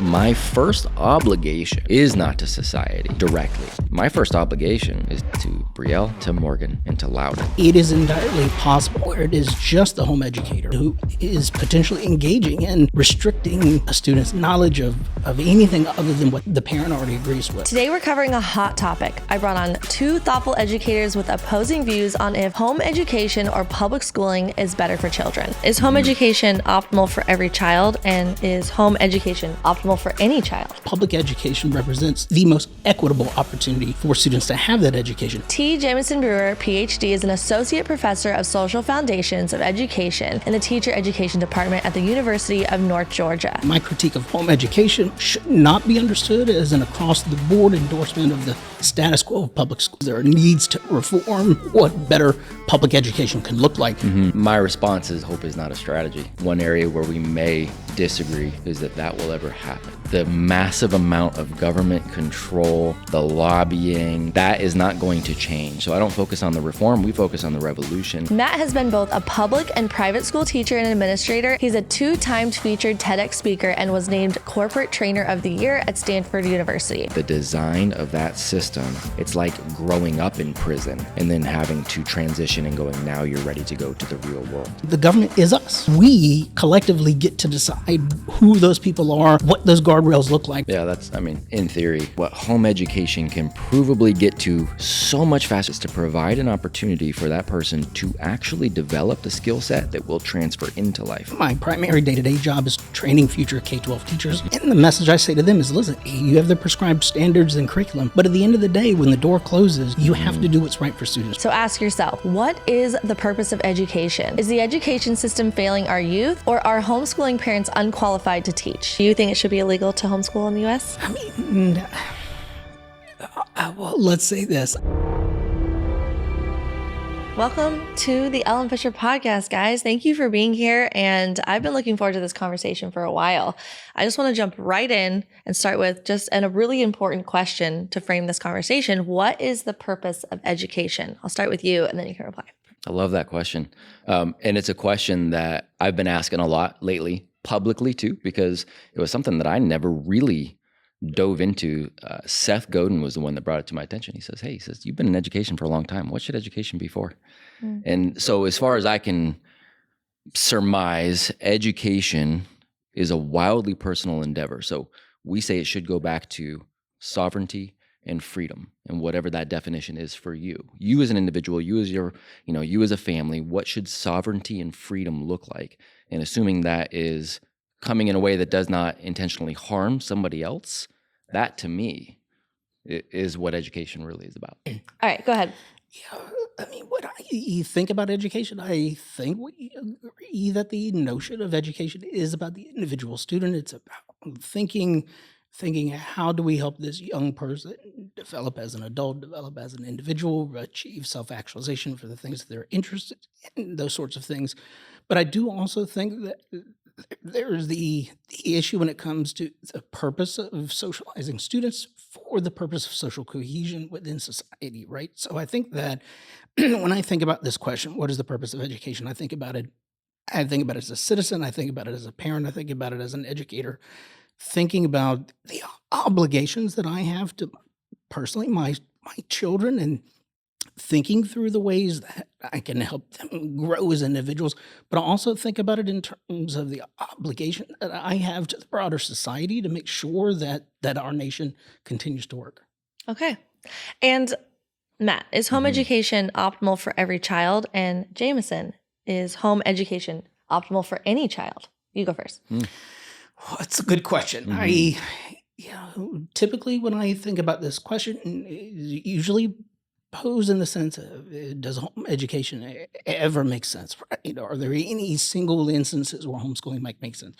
My first obligation is not to society directly. My first obligation is to Brielle, to Morgan, and to Loudon. It is entirely possible where it is just the home educator who is potentially engaging in restricting a student's knowledge of anything other than what the parent already agrees with. Today we're covering a hot topic. I brought on two thoughtful educators with opposing views on if home education or public schooling is better for children. Is home education optimal for every child, and is home education optimal for any child? Public education represents the most equitable opportunity for students to have that education. Jameson Brewer, Ph.D., is an associate professor of social foundations of education in the teacher education department at the University of North Georgia. My critique of home education should not be understood as an across-the-board endorsement of the status quo of public schools. There are needs to reform what better public education can look like. My response is hope is not a strategy. One area where we may disagree is that will ever happen. The massive amount of government control, the lobbying, that is not going to change. So I don't focus on the reform, we focus on the revolution. Matt has been both a public and private school teacher and administrator. He's a 2-time featured TEDx speaker and was named Corporate Trainer of the Year at Stanford University. The design of that system, it's like growing up in prison and then having to transition and going, now you're ready to go to the real world. The government is us. We collectively get to decide who those people are, what those guardrails look like. Yeah, in theory, what home education can provably get to so much faster is to provide an opportunity for that person to actually develop the skill set that will transfer into life. My primary day-to-day job is training future K-12 teachers. And the message I say to them is, listen, you have the prescribed standards and curriculum, but at the end of the day, when the door closes, you have to do what's right for students. So ask yourself, what is the purpose of education? Is the education system failing our youth, or are homeschooling parents unqualified to teach? Do you think it should be illegal to homeschool in the U.S.? Well, let's say this. Welcome to the Ellen Fisher podcast, guys. Thank you for being here. And I've been looking forward to this conversation for a while. I just want to jump right in and start with a really important question to frame this conversation. What is the purpose of education? I'll start with you and then you can reply. I love that question. And it's a question that I've been asking a lot lately, publicly too, because it was something that I never really dove into. Seth Godin was the one that brought it to my attention. He says, you've been in education for a long time. What should education be for? And so as far as I can surmise, education is a wildly personal endeavor. So we say it should go back to sovereignty and freedom, and whatever that definition is for you. You as an individual, you as a family, what should sovereignty and freedom look like? And assuming that is coming in a way that does not intentionally harm somebody else, that to me is what education really is about. All right, go ahead. Yeah, when I think about education, I think we agree that the notion of education is about the individual student. It's about thinking how do we help this young person develop as an adult, develop as an individual, achieve self-actualization for the things that they're interested in, those sorts of things. But I do also think that there's the issue when it comes to the purpose of socializing students for the purpose of social cohesion within society, right? So I think that when I think about this question, what is the purpose of education? I think about it as a citizen, I think about it as a parent, I think about it as an educator, thinking about the obligations that I have to personally my children, and thinking through the ways that I can help them grow as individuals, but I also think about it in terms of the obligation that I have to the broader society to make sure that our nation continues to work. Okay. And Matt, is home education optimal for every child? And Jameson, is home education optimal for any child? You go first. Well, that's a good question. Typically when I think about this question, it's usually posed in the sense of, does home education ever make sense? Right? Are there any single instances where homeschooling might make sense?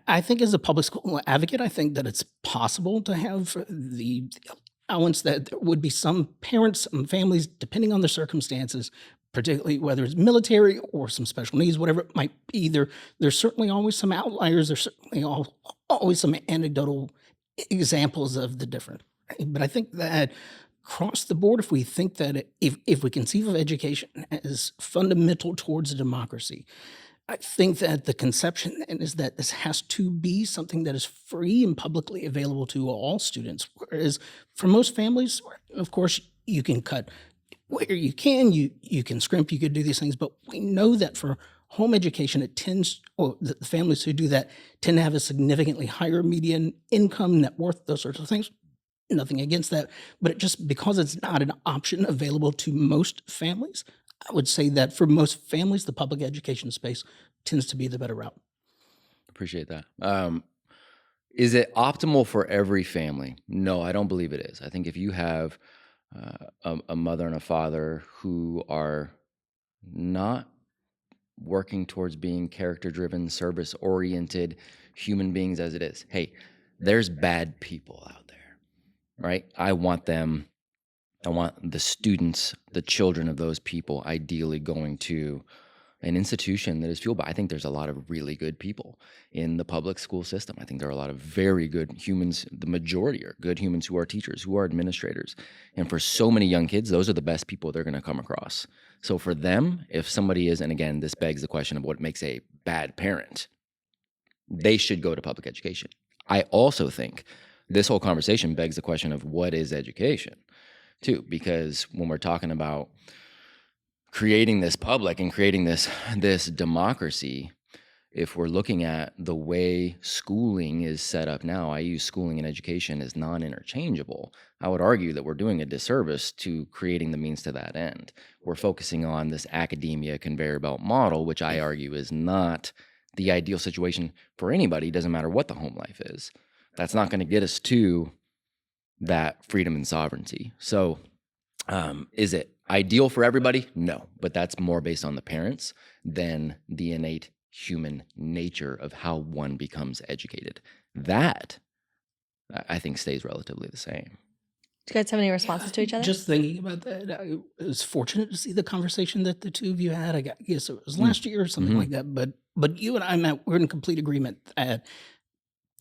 I think as a public school advocate, I think that it's possible to have the allowance that there would be some parents, some families, depending on the circumstances, particularly whether it's military or some special needs, whatever it might be. There's certainly always some outliers. There's certainly always some anecdotal examples of the different. Right? But I think that across the board, if we think that if we conceive of education as fundamental towards a democracy, I think that the conception then is that this has to be something that is free and publicly available to all students. Whereas for most families, of course, you can cut where you can, you can scrimp, you could do these things, but we know that for home education, it tends, or the families who do that tend to have a significantly higher median income, net worth, those sorts of things. Nothing against that, but it just because it's not an option available to most families, I would say that for most families, the public education space tends to be the better route. Appreciate that. Is it optimal for every family? No, I don't believe it is. I think if you have a mother and a father who are not working towards being character-driven, service-oriented human beings as it is, hey, there's bad people out there, right? I want the students, the children of those people, ideally going to an institution that is fueled by. I think there's a lot of really good people in the public school system. I think there are a lot of very good humans. The majority are good humans who are teachers, who are administrators. And for so many young kids, those are the best people they're going to come across. So for them, if somebody is, and again, this begs the question of what makes a bad parent, they should go to public education. I also think this whole conversation begs the question of what is education, too, because when we're talking about creating this public and creating this democracy, if we're looking at the way schooling is set up now, I use schooling and education as non-interchangeable. I would argue that we're doing a disservice to creating the means to that end. We're focusing on this academia conveyor belt model, which I argue is not the ideal situation for anybody. It doesn't matter what the home life is. That's not going to get us to that freedom and sovereignty. So is it ideal for everybody? No, but that's more based on the parents than the innate human nature of how one becomes educated. That, I think, stays relatively the same. Do you guys have any responses to each other? Just thinking about that, I was fortunate to see the conversation that the two of you had. I guess it was last year or something like that. But you and I, Matt, we're in complete agreement that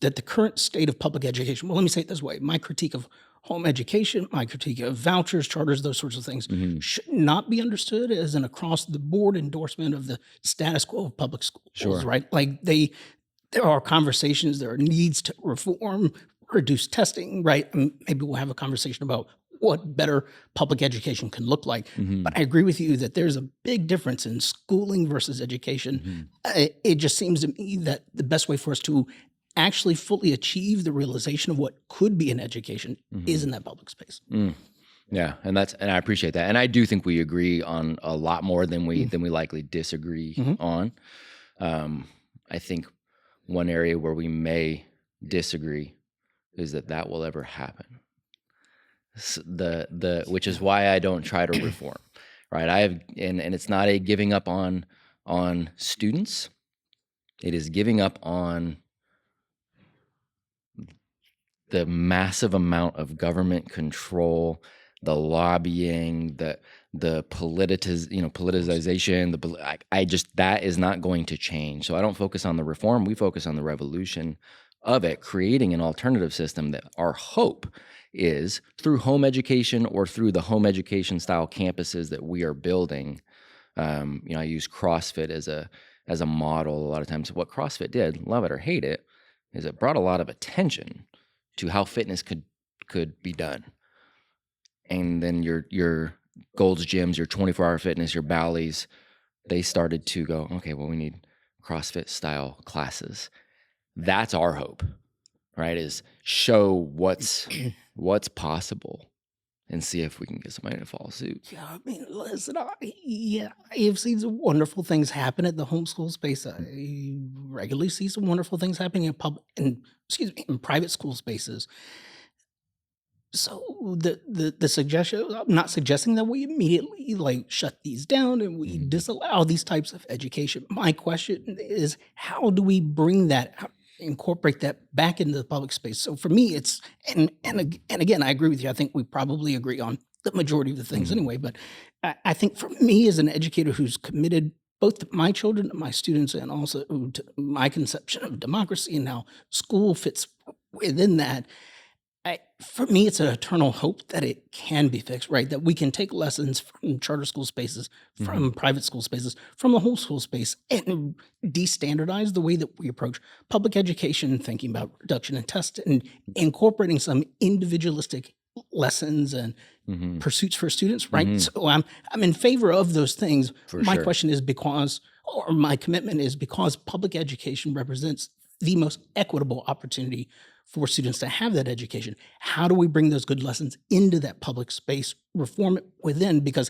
the current state of public education, well, let me say it this way, my critique of home education, my critique of vouchers, charters, those sorts of things should not be understood as an across-the-board endorsement of the status quo of public schools, right? Like there are conversations, there are needs to reform, reduce testing, right? And maybe we'll have a conversation about what better public education can look like. But I agree with you that there's a big difference in schooling versus education. It just seems to me that the best way for us to actually fully achieve the realization of what could be an education is in that public space. Yeah, and I appreciate that, and I do think we agree on a lot more than we likely disagree on. I think one area where we may disagree is that will ever happen. Which is why I don't try to reform, right? And it's not a giving up on students. It is giving up on the massive amount of government control, the lobbying, the politicization, that is not going to change. So I don't focus on the reform. We focus on the revolution of it, creating an alternative system that our hope is through home education or through the home education style campuses that we are building. I use CrossFit as a model a lot of times. What CrossFit did, love it or hate it, is it brought a lot of attention to how fitness could be done. And then your Gold's Gyms, your 24-hour fitness, your Bally's, they started to go, okay, well, we need CrossFit style classes. That's our hope, right? Is show what's possible and see if we can get somebody to follow suit. Yeah, I mean, listen, I have seen some wonderful things happen at the homeschool space. I regularly see some wonderful things happening in private school spaces. So the suggestion, I'm not suggesting that we immediately shut these down and we disallow these types of education. My question is, how do we bring that out? Incorporate that back into the public space. So for me, it's and again, I agree with you. I think we probably agree on the majority of the things anyway. But I think for me, as an educator who's committed both to my children, to my students, and also to my conception of democracy and how school fits within that, For me, it's an eternal hope that it can be fixed, right? That we can take lessons from charter school spaces, from private school spaces, from the whole school space, and de-standardize the way that we approach public education, thinking about reduction in test and incorporating some individualistic lessons and pursuits for students, right? So I'm in favor of those things. My question is my commitment is because public education represents the most equitable opportunity for students to have that education. How do we bring those good lessons into that public space, reform it within? Because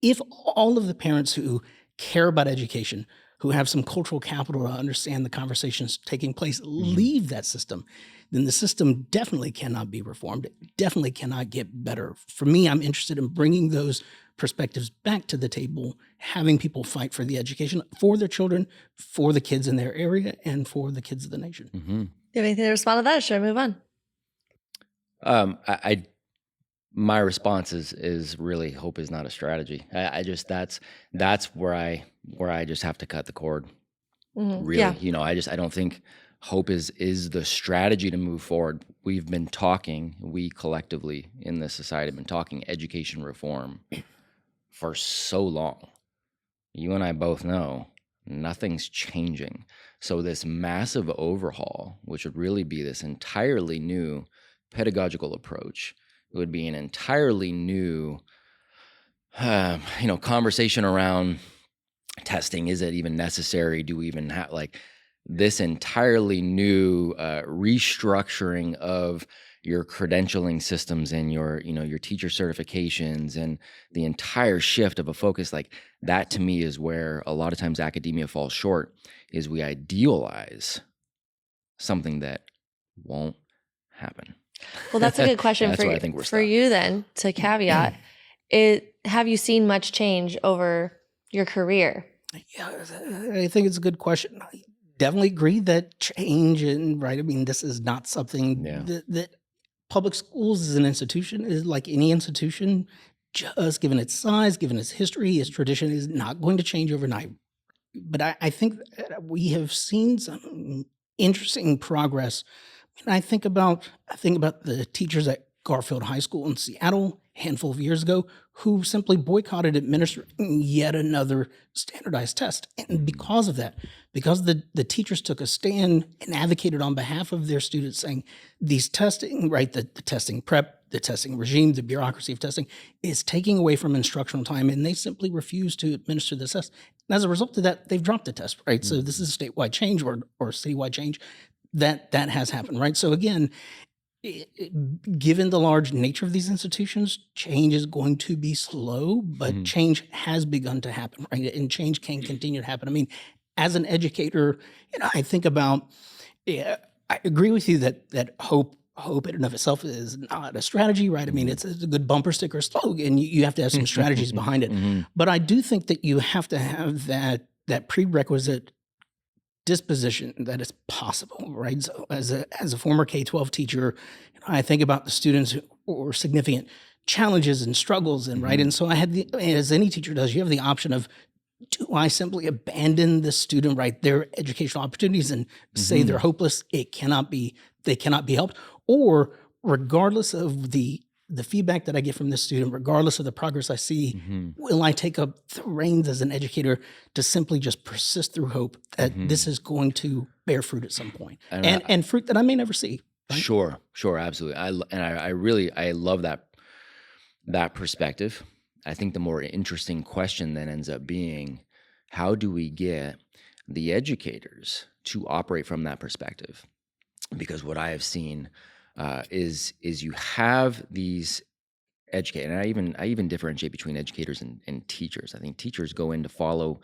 if all of the parents who care about education, who have some cultural capital to understand the conversations taking place, leave that system, then the system definitely cannot be reformed. It definitely cannot get better. For me, I'm interested in bringing those perspectives back to the table, having people fight for the education for their children, for the kids in their area, and for the kids of the nation. Do you have anything to respond to that? Or should I move on? My response is really hope is not a strategy. I just that's where I just have to cut the cord. Really, I don't think hope is the strategy to move forward. We collectively in this society have been talking education reform for so long. You and I both know nothing's changing. So this massive overhaul, which would really be this entirely new pedagogical approach, it would be an entirely new, conversation around testing. Is it even necessary? Do we even have this entirely new restructuring of your credentialing systems and your teacher certifications and the entire shift of a focus like that? To me is where a lot of times academia falls short, is we idealize something that won't happen. Well, that's a good question for you then to caveat. Have you seen much change over your career? Yeah, I think it's a good question. I definitely agree that change this is not something that public schools as an institution is like any institution, just given its size, given its history, its tradition, is not going to change overnight. But I think that we have seen some interesting progress. And I think about the teachers at Garfield High School in Seattle a handful of years ago who simply boycotted administering yet another standardized test. And because of that, because the teachers took a stand and advocated on behalf of their students, saying these testing, the testing prep, the testing regime, the bureaucracy of testing is taking away from instructional time, and they simply refuse to administer the test. And as a result of that, they've dropped the test, right? So this is a statewide change or citywide change that has happened, right? So again, given the large nature of these institutions, change is going to be slow, but change has begun to happen, right? And change can continue to happen. I mean, as an educator, I think about, I agree with you that hope in and of itself is not a strategy, right? I mean, it's a good bumper sticker slogan. You have to have some strategies behind it. But I do think that you have to have that prerequisite disposition that it's possible, right? So as a former K-12 teacher, I think about the students who were significant challenges and struggles, and right. And so I had as any teacher does, you have the option of, do I simply abandon the student, right, their educational opportunities and say they're hopeless? They cannot be helped. Or regardless of the feedback that I get from this student, regardless of the progress I see, will I take up the reins as an educator to simply just persist through hope that this is going to bear fruit at some point, and fruit that I may never see? Right? Sure, absolutely. I love that perspective. I think the more interesting question then ends up being, how do we get the educators to operate from that perspective? Because what I have seen is you have these educators, and I even differentiate between educators and teachers. I think teachers go in to follow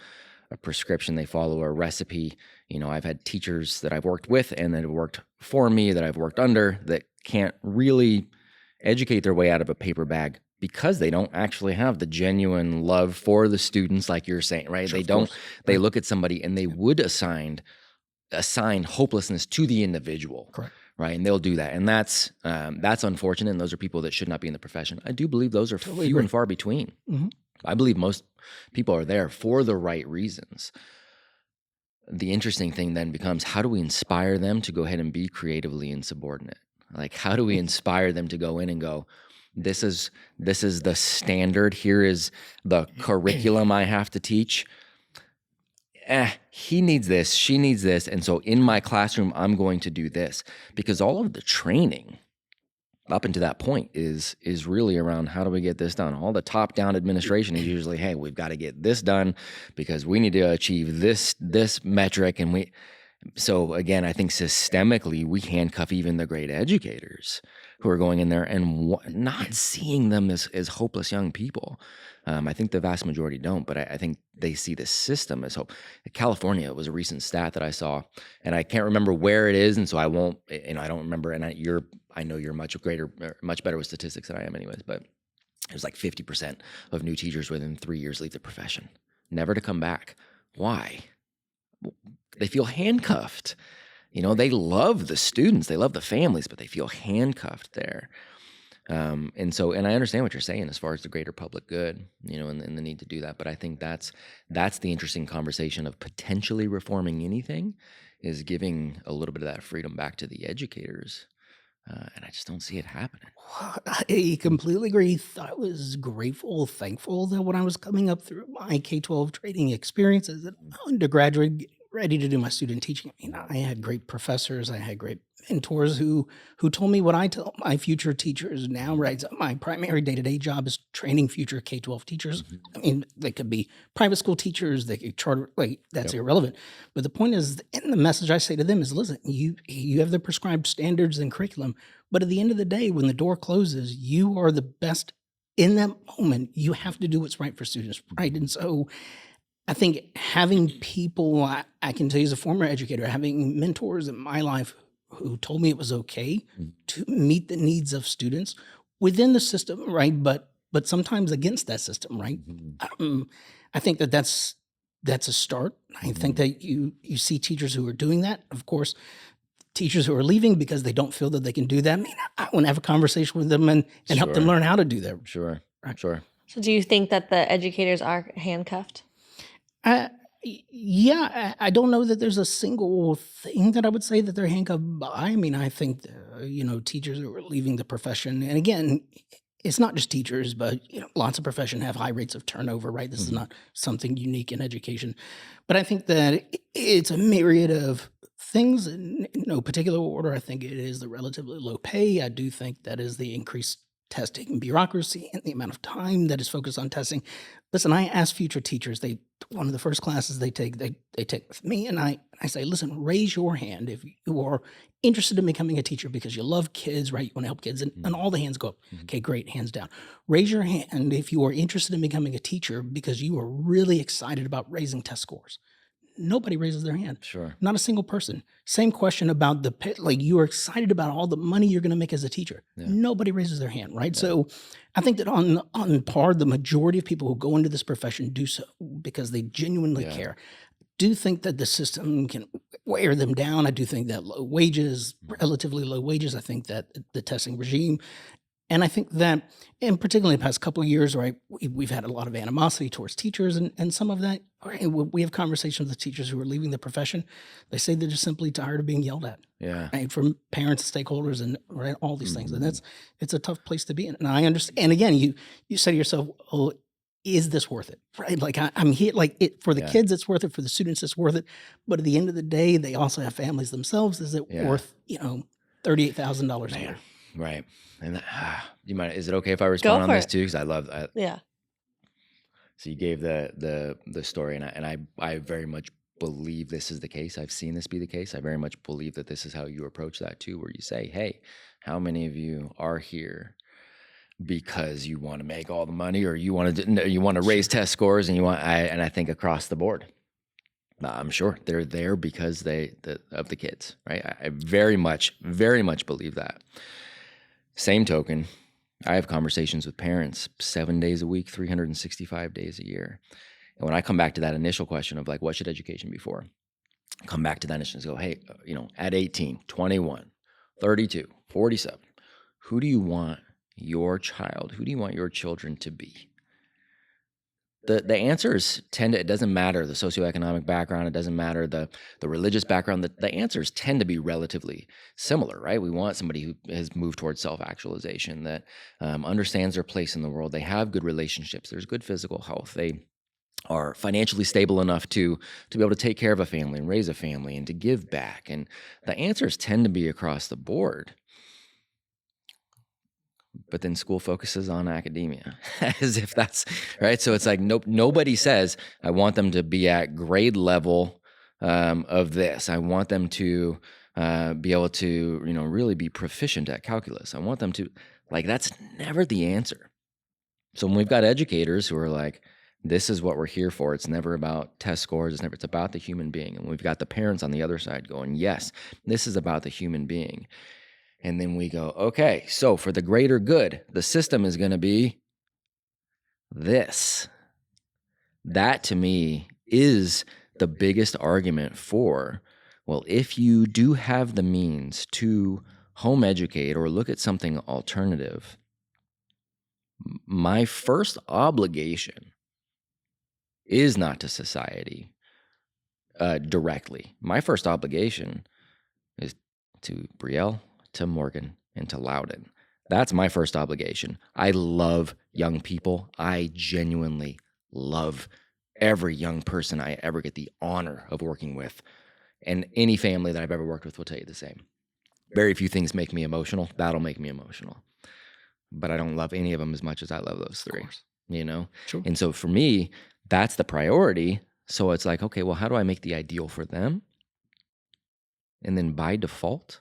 a prescription, they follow a recipe. I've had teachers that I've worked with and that have worked for me, that I've worked under, that can't really educate their way out of a paper bag because they don't actually have the genuine love for the students, like you're saying, right? Sure, they look at somebody and they would assign hopelessness to the individual. Correct. Right. And they'll do that. And that's unfortunate. And those are people that should not be in the profession. I do believe those are few and far between. I believe most people are there for the right reasons. The interesting thing then becomes, how do we inspire them to go ahead and be creatively insubordinate? Like, how do we inspire them to go in and go, this is the standard. Here is the curriculum I have to teach. He needs this, she needs this. And so in my classroom, I'm going to do this, because all of the training up until that point is really around how do we get this done. All the top-down administration is usually, hey, we've got to get this done because we need to achieve this metric. And so again, I think systemically we handcuff even the great educators who are going in there and not seeing them as hopeless young people. I think the vast majority don't, but I think they see the system as hope. California was a recent stat that I saw, and I can't remember where it is, and so I won't. I don't remember. And I know you're much better with statistics than I am, anyways. But it was like 50% of new teachers within 3 years leave the profession, never to come back. Why? They feel handcuffed. They love the students, they love the families, but they feel handcuffed there. And I understand what you're saying as far as the greater public good, and the need to do that. But I think that's the interesting conversation of potentially reforming anything, is giving a little bit of that freedom back to the educators. And I just don't see it happening. I completely agree. I was grateful, thankful that when I was coming up through my K-12 training experiences, as an undergraduate, getting ready to do my student teaching, I had great professors, I had great mentors who told me what I tell my future teachers now, right? So my primary day-to-day job is training future K-12 teachers. They could be private school teachers, they could charter, that's irrelevant. But the point is, in the message I say to them is, listen, you have the prescribed standards and curriculum, but at the end of the day, when the door closes, you are the best in that moment. You have to do what's right for students, right? And so I think having people, I can tell you as a former educator, having mentors in my life who told me it was okay to meet the needs of students within the system, right? But sometimes against that system, right? I think that's a start. I think that you see teachers who are doing that. Of course, teachers who are leaving because they don't feel that they can do that. I want to have a conversation with them and help them learn how to do that. Sure. Right. Sure. So do you think that the educators are handcuffed? Yeah, I don't know that there's a single thing that I would say that they're handcuffed by. I think, teachers who are leaving the profession, and again, it's not just teachers, but lots of profession have high rates of turnover, right? This is not something unique in education. But I think that it's a myriad of things in no particular order. I think it is the relatively low pay. I do think that is the increased testing and bureaucracy and the amount of time that is focused on testing. Listen, I ask future teachers, one of the first classes they take with me, and I say, listen, raise your hand if you are interested in becoming a teacher because you love kids, right? You want to help kids, and all the hands go up. Okay, great, hands down. Raise your hand if you are interested in becoming a teacher because you are really excited about raising test scores. Nobody raises their hand. Sure. Not a single person. Same question about you are excited about all the money you're going to make as a teacher. Yeah. Nobody raises their hand, right? Yeah. So I think that on par, the majority of people who go into this profession do so because they genuinely care. Do think that the system can wear them down. I do think that relatively low wages, I think that the testing regime, and I think that, and particularly in the past couple of years, right, we've had a lot of animosity towards teachers, and some of that, right, we have conversations with teachers who are leaving the profession. They say they're just simply tired of being yelled at, right, from parents, stakeholders, and right, all these things. And it's a tough place to be in. And I understand. And again, you say to yourself, oh, is this worth it? Right? Like I'm here, like it for the kids, it's worth it. For the students, it's worth it. But at the end of the day, they also have families themselves. Is it worth, $38,000 a year? Right. And is it okay if I respond on this too? Because I love that. Yeah. So you gave the story, and I very much believe this is the case. I've seen this be the case. I very much believe that this is how you approach that too, where you say, hey, how many of you are here because you want to make all the money, or you want to raise test scores, and I think across the board, I'm sure they're there because of the kids, right? I very much believe that. Same token, I have conversations with parents 7 days a week, 365 days a year. And when I come back to that initial question of like, what should education be for? Come back to that initial and go, hey, at 18, 21, 32, 47, who do you want your children to be? the answers it doesn't matter the socioeconomic background, it doesn't matter the religious background, the answers tend to be relatively similar, right? We want somebody who has moved towards self-actualization, that understands their place in the world. They have good relationships. There's good physical health. They are financially stable enough to be able to take care of a family and raise a family and to give back. And the answers tend to be across the board. But then school focuses on academia as if that's right. So it's like nobody says, I want them to be at grade level of this. I want them to be able to, really be proficient at calculus. I want them to, that's never the answer. So when we've got educators who are like, this is what we're here for, it's never about test scores, it's about the human being. And we've got the parents on the other side going, yes, this is about the human being. And then we go, okay, so for the greater good, the system is going to be this. That to me is the biggest argument for, well, if you do have the means to home educate or look at something alternative, my first obligation is not to society directly. My first obligation is to Brielle, to Morgan, and to Loudon. That's my first obligation. I love young people. I genuinely love every young person I ever get the honor of working with. And any family that I've ever worked with will tell you the same. Very few things make me emotional. That'll make me emotional. But I don't love any of them as much as I love those three, Sure. And so for me, that's the priority. So it's like, okay, well, how do I make the ideal for them? And then by default,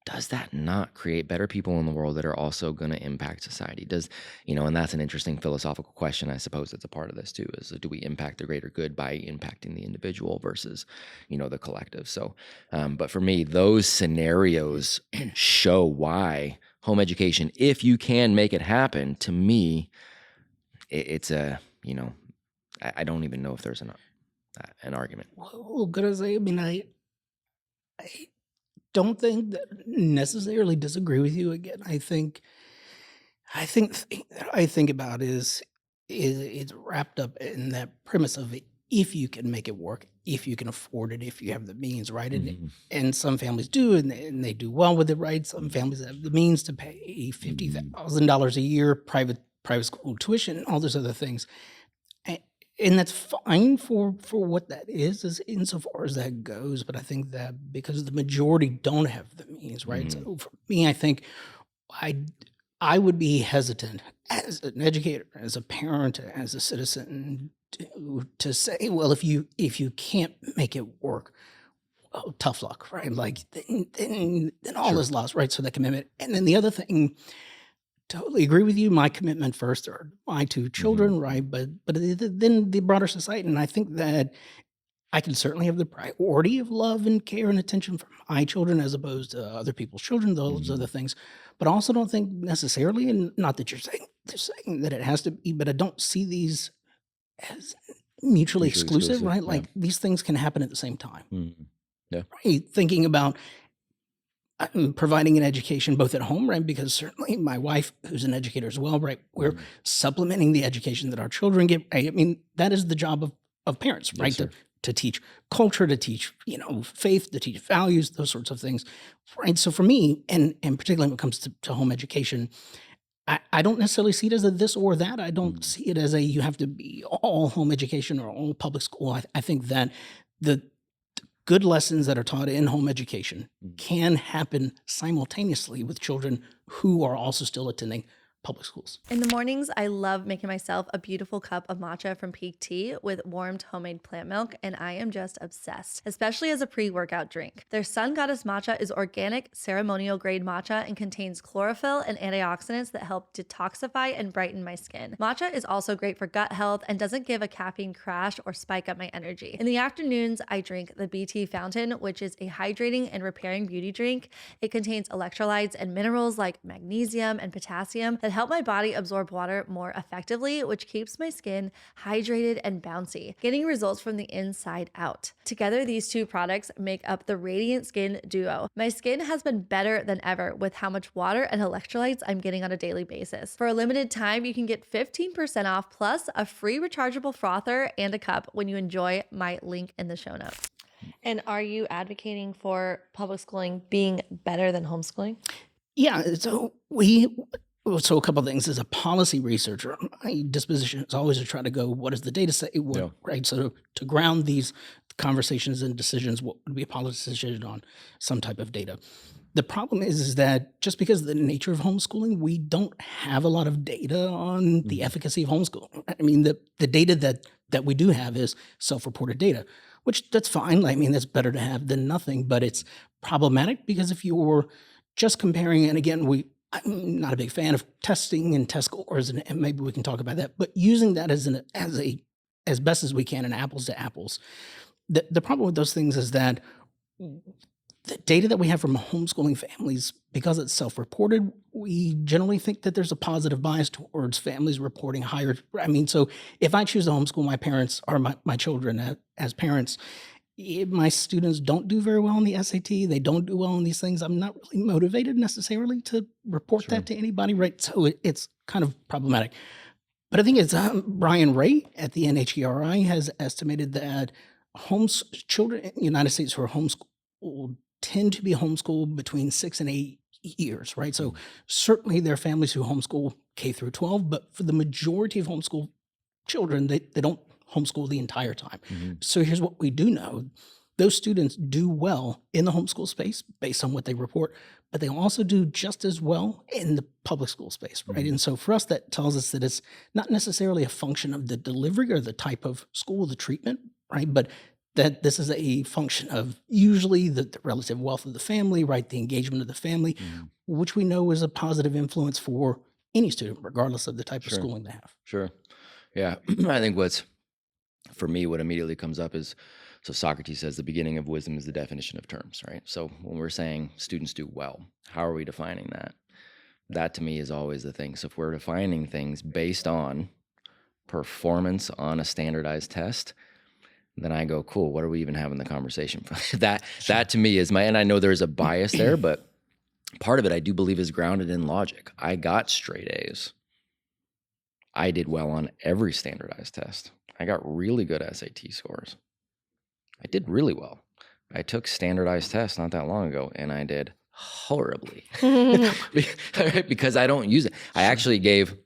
does that not create better people in the world that are also going to impact society? And that's an interesting philosophical question. I suppose it's a part of this too, is do we impact the greater good by impacting the individual versus, the collective? So, but for me, those scenarios show why home education, if you can make it happen, to me, it's I don't even know if there's an argument. Well, good as I mean, I don't think that necessarily disagree with you. Again, I think about is it's wrapped up in that premise of if you can make it work, if you can afford it, if you have the means, right? Mhm. And some families do, and they do well with it, right? Some families have the means to pay $50,000 a year private school tuition, all those other things. And that's fine for what that is insofar as that goes. But I think that because the majority don't have the means, right? Mhm. So for me, I think I would be hesitant as an educator, as a parent, as a citizen to say, well, if you can't make it work, well, tough luck, right? Like then all Sure. is lost, right? So that commitment. And then the other thing, totally agree with you. My commitment first are my two children, right? But then the broader society, and I think that I can certainly have the priority of love and care and attention for my children as opposed to other people's children. Those Mhm. other things, but I also don't think necessarily, and not that they're saying that it has to be, but I don't see these as mutually Mutually exclusive, exclusive. right? Yeah. Like these things can happen at the same time, Mhm. Yeah. right? Thinking about providing an education both at home, right? Because certainly my wife, who's an educator as well, right? We're Mhm. supplementing the education that our children get. Right? I mean, that is the job of parents, right? Yes, sir. To teach culture, to teach, faith, to teach values, those sorts of things, right? So for me, and particularly when it comes to home education, I don't necessarily see it as a this or that. I don't Mhm. see it as a you have to be all home education or all public school. I think that the good lessons that are taught in home education Mhm. can happen simultaneously with children who are also still attending public schools. In the mornings, I love making myself a beautiful cup of matcha from Peak Tea with warmed homemade plant milk, and I am just obsessed, especially as a pre-workout drink. Their Sun Goddess matcha is organic, ceremonial grade matcha and contains chlorophyll and antioxidants that help detoxify and brighten my skin. Matcha is also great for gut health and doesn't give a caffeine crash or spike up my energy. In the afternoons, I drink the BT Fountain, which is a hydrating and repairing beauty drink. It contains electrolytes and minerals like magnesium and potassium that help my body absorb water more effectively, which keeps my skin hydrated and bouncy, getting results from the inside out. Together, these two products make up the Radiant Skin Duo. My skin has been better than ever with how much water and electrolytes I'm getting on a daily basis. For a limited time, you can get 15% off plus a free rechargeable frother and a cup when you enjoy my link in the show notes. And are you advocating for public schooling being better than homeschooling? Yeah, so so a couple of things. As a policy researcher, my disposition is always to try to go, what does the data say? Right? So to ground these conversations and decisions, what would be a policy decision on some type of data? The problem is that just because of the nature of homeschooling, we don't have a lot of data on the efficacy of homeschooling. I mean, the data that we do have is self-reported data, which that's fine. I mean, that's better to have than nothing, but it's problematic because if you're just comparing, and again, I'm not a big fan of testing and test scores, and maybe we can talk about that, but using that as best as we can, an apples to apples. The problem with those things is that the data that we have from homeschooling families, because it's self-reported, we generally think that there's a positive bias towards families reporting higher. I mean, so if I choose to homeschool my parents or my children as parents, my students don't do very well on the SAT. They don't do well on these things. I'm not really motivated necessarily to report that to anybody, right? So it's kind of problematic. But I think it's Brian Ray at the NHGRI has estimated that children in the United States who are homeschooled tend to be homeschooled between 6 and 8 years, right? So certainly there are families who homeschool K through 12, but for the majority of homeschool children, they don't homeschool the entire time. So here's what we do know. Those students do well in the homeschool space based on what they report, but they also do just as well in the public school space, right? And so for us, that tells us that it's not necessarily a function of the delivery or the type of school, the treatment, right? But that this is a function of usually the relative wealth of the family, right? The engagement of the family, which we know is a positive influence for any student, regardless of the type of schooling they have. Sure. Yeah. I think for me, what immediately comes up is, so Socrates says the beginning of wisdom is the definition of terms, right? So when we're saying students do well, how are we defining that? That to me is always the thing. So if we're defining things based on performance on a standardized test, then I go, cool, what are we even having the conversation for? That to me is and I know there's a bias there, but part of it I do believe is grounded in logic. I got straight A's. I did well on every standardized test. I got really good SAT scores. I did really well. I took standardized tests not that long ago, and I did horribly because I don't use it. I actually gave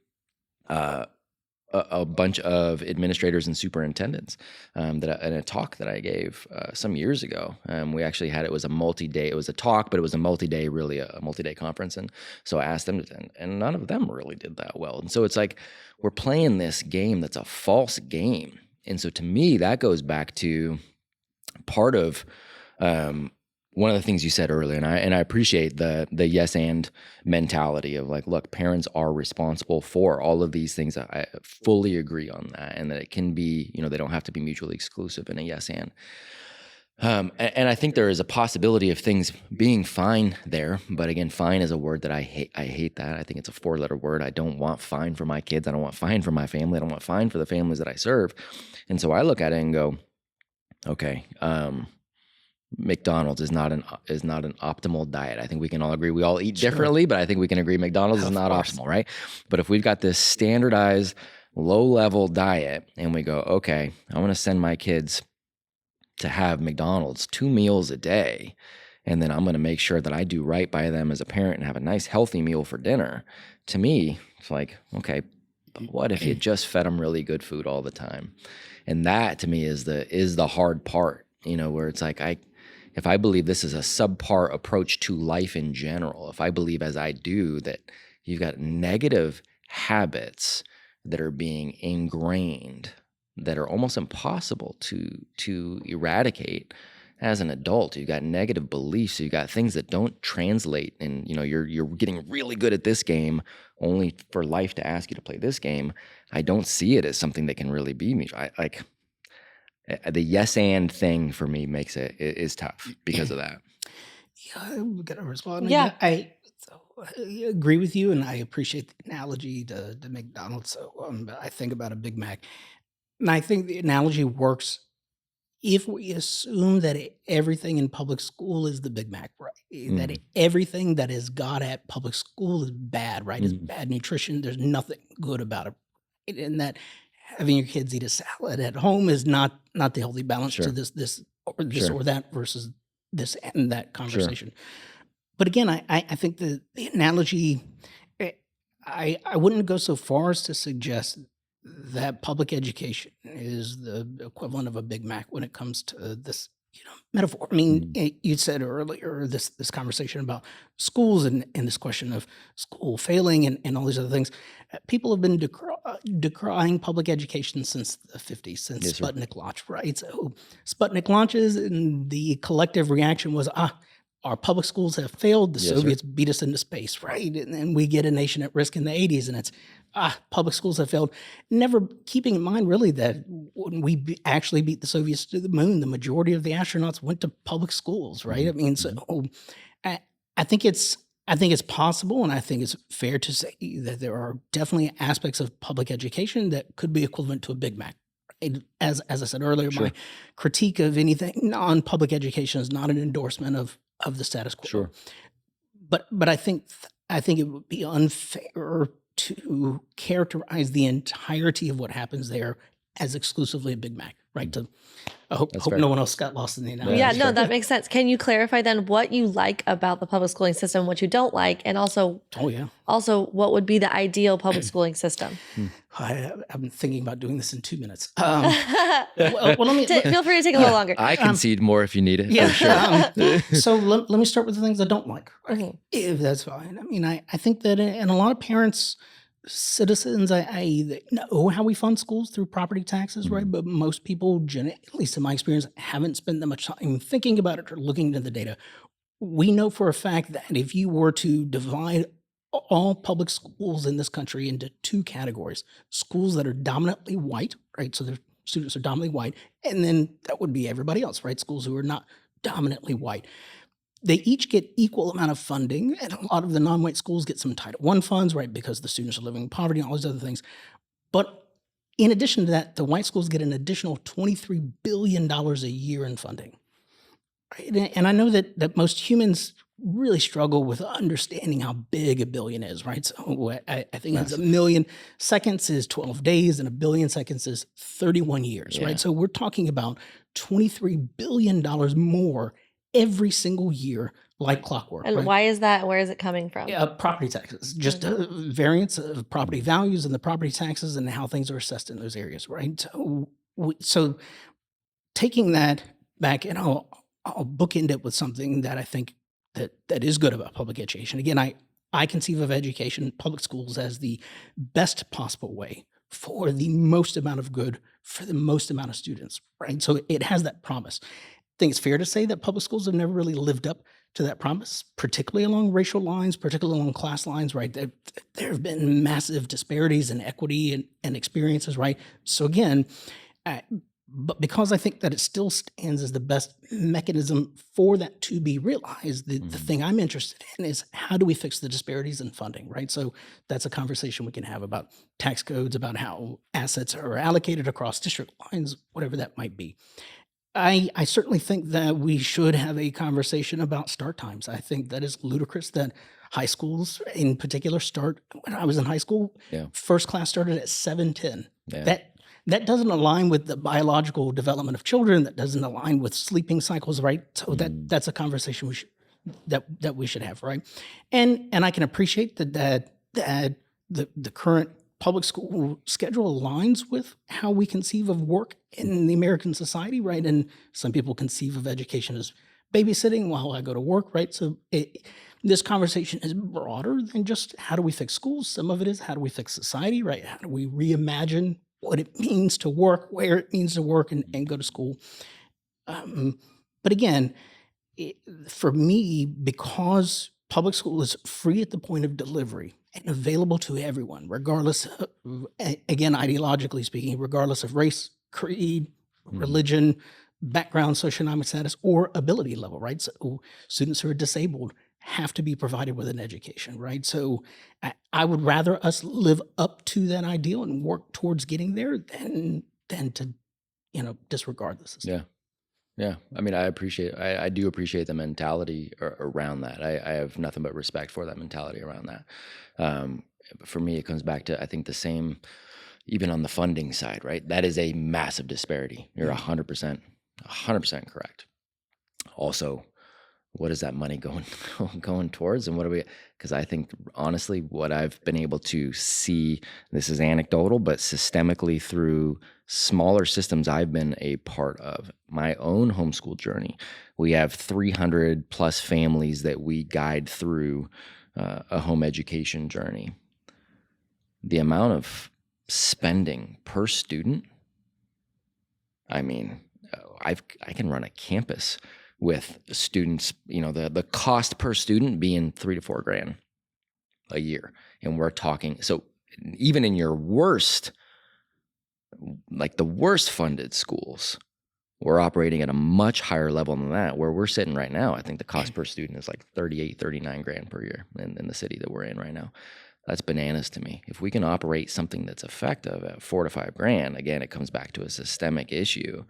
a bunch of administrators and superintendents in a talk that I gave some years ago. We actually had, it was a multi-day, it was a talk, but it was a multi-day, really a multi-day conference. And so I asked them to attend, and none of them really did that well. And so it's like, we're playing this game that's a false game. And so to me, that goes back to part of one of the things you said earlier, and I appreciate the yes and mentality of like, look, parents are responsible for all of these things. I fully agree on that, and that it can be, they don't have to be mutually exclusive in a yes and. And I think there is a possibility of things being fine there, but again, fine is a word that I hate. I hate that. I think it's a 4-letter word. I don't want fine for my kids. I don't want fine for my family. I don't want fine for the families that I serve. And so I look at it and go, okay, McDonald's is not an optimal diet. I think we can all agree. We all eat differently, but I think we can agree McDonald's is not optimal, right? But if we've got this standardized low-level diet and we go, okay, I want to send my kids to have McDonald's 2 meals a day, and then I'm going to make sure that I do right by them as a parent and have a nice healthy meal for dinner. To me, it's like, okay, but what if you just fed them really good food all the time? And that to me is the hard part, where it's like, if I believe this is a subpar approach to life in general, if I believe as I do that you've got negative habits that are being ingrained, that are almost impossible to eradicate as an adult. You've got negative beliefs. You've got things that don't translate, and you're getting really good at this game only for life to ask you to play this game. I don't see it as something that can really be me. The yes and thing for me makes it is tough because of that. Yeah, I'm gonna respond. Yeah. I agree with you, and I appreciate the analogy to McDonald's. So I think about a Big Mac, and I think the analogy works if we assume that everything in public school is the Big Mac, right? That everything that is got at public school is bad, right? Is bad nutrition. There's nothing good about it, and that having your kids eat a salad at home is not the healthy balance to Sure. this Sure. or that versus this and that Sure. conversation. But again, I think the analogy, eh, I wouldn't go so far as to suggest that public education is the equivalent of a Big Mac when it comes to this, metaphor. I mean, Mm. you said earlier this conversation about schools and this question of school failing and all these other things. People have been decrying public education since the 50s, since Yes, sir. Sputnik launched, right? So Sputnik launches, and the collective reaction was, our public schools have failed. The Yes, sir. Soviets beat us into space, right? And then we get a nation at risk in the 80s, and it's, public schools have failed. Never keeping in mind, really, that when we actually beat the Soviets to the moon, the majority of the astronauts went to public schools, right? I mean, so I, I think it's possible, and I think it's fair to say that there are definitely aspects of public education that could be equivalent to a Big Mac. As I said earlier, Sure. my critique of anything non-public education is not an endorsement of the status quo. Sure. But I think it would be unfair to characterize the entirety of what happens there as exclusively a Big Mac, right? I hope fair. no one else got lost in the analogy. Yeah, that's no, fair. that makes sense. Can you clarify then what you like about the public schooling system, what you don't like, and also Oh yeah. what would be the ideal public schooling system? I've been thinking about doing this in 2 minutes. Well, let me. Feel free to take a little longer. I concede more if you need it. Yeah. For sure. So let me start with the things I don't like, right? Mhm. If that's fine. I mean, I think that, and a lot of parents, citizens, they know how we fund schools through property taxes, right? But most people, at least in my experience, haven't spent that much time thinking about it or looking into the data. We know for a fact that if you were to divide all public schools in this country into two categories, schools that are dominantly white, right? So their students are dominantly white, and then that would be everybody else, right? Schools who are not dominantly white. They each get equal amount of funding, and a lot of the non-white schools get some Title I funds, right? Because the students are living in poverty and all these other things. But in addition to that, the white schools get an additional $23 billion a year in funding. Right? And I know that most humans really struggle with understanding how big a billion is, right? So I think it's a million seconds is 12 days, and a billion seconds is 31 years, Yeah. right? So we're talking about $23 billion more every single year, like clockwork. And right? why is that? Where is it coming from? Property taxes, just a variance of property values and the property taxes and how things are assessed in those areas, right? So taking that back, and I'll bookend it with something that I think that is good about public education. Again, I conceive of education, public schools, as the best possible way for the most amount of good for the most amount of students, right? So it has that promise. I think it's fair to say that public schools have never really lived up to that promise, particularly along racial lines, particularly along class lines, right? There have been massive disparities in equity and experiences, right? So again, but because I think that it still stands as the best mechanism for that to be realized, the thing I'm interested in is how do we fix the disparities in funding, right? So that's a conversation we can have about tax codes, about how assets are allocated across district lines, whatever that might be. I certainly think that we should have a conversation about start times. I think that is ludicrous that high schools in particular start, when I was in high school, Yeah. first class started at 7:10. Yeah. That doesn't align with the biological development of children. That doesn't align with sleeping cycles, right? So that's a conversation we should have, right? And I can appreciate that the current public school schedule aligns with how we conceive of work in the American society, right? And some people conceive of education as babysitting while I go to work, right? So this conversation is broader than just how do we fix schools. Some of it is how do we fix society, right? How do we reimagine what it means to work, where it means to work, and go to school. But again, for me, because public school is free at the point of delivery and available to everyone, regardless of, again, ideologically speaking, regardless of race, creed, religion, background, socioeconomic status, or ability level, right? So students who are disabled have to be provided with an education, right? So I would rather us live up to that ideal and work towards getting there than to, disregard the system. Yeah. Yeah. I mean, I do appreciate the mentality around that. I have nothing but respect for that mentality around that. For me, it comes back to, I think, the same, even on the funding side, right? That is a massive disparity. You're 100% correct. Also, what is that money going towards, and what do we? Because I think, honestly, what I've been able to see, this is anecdotal, but systemically through smaller systems I've been a part of, my own homeschool journey, we have 300 plus families that we guide through a home education journey. The amount of spending per student, I mean, I can run a campus with students, the cost per student being $3,000 to $4,000 a year. And we're talking, so even in your worst, like the worst funded schools, we're operating at a much higher level than that. Where we're sitting right now, I think the cost per student is like $38,000, $39,000 per year in the city that we're in right now. That's bananas to me. If we can operate something that's effective at $4,000 to $5,000, again, it comes back to a systemic issue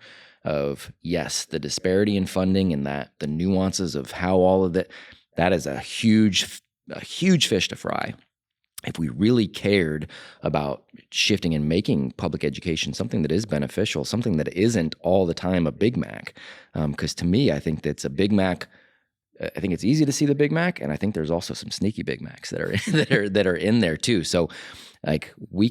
of, yes, the disparity in funding and that the nuances of how all of that is a huge fish to fry. If we really cared about shifting and making public education something that is beneficial, something that isn't all the time a Big Mac, because to me, I think that's a Big Mac. I think it's easy to see the Big Mac, and I think there's also some sneaky Big Macs that are in there too. So, like we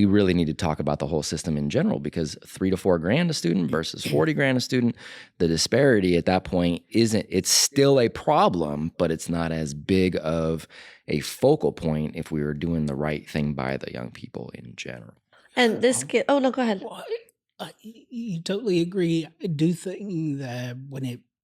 really need to talk about the whole system in general, because $3,000 to $4,000 a student versus $40,000 a student, the disparity at that point it's still a problem, but it's not as big of a focal point if we were doing the right thing by the young people in general. And this kid, oh no, go ahead. Well, you totally agree. I do think that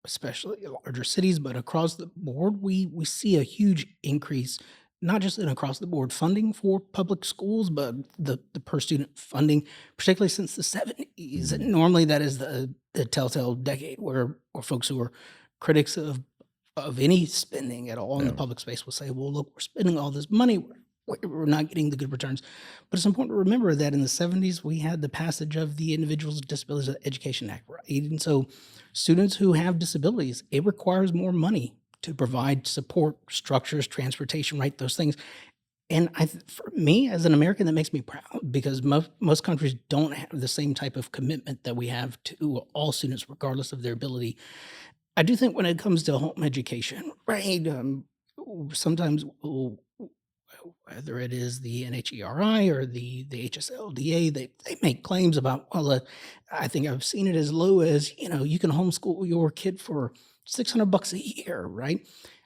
especially in larger cities, but across the board, we see a huge increase, not just in across the board funding for public schools, but the per student funding, particularly since the 70s. And normally that is the telltale decade where folks who are critics of any spending at all in the public space will say, well, look, we're spending all this money, we're not getting the good returns. But it's important to remember that in the 70s, we had the passage of the Individuals with Disabilities Education Act, right? And so students who have disabilities, it requires more money to provide support, structures, transportation, right? Those things. And for me, as an American, that makes me proud, because most countries don't have the same type of commitment that we have to all students, regardless of their ability. I do think when it comes to home education, right, sometimes whether it is the NHERI or the HSLDA, they make claims about, I think I've seen it as low as, you can homeschool your kid for $600 a year, right?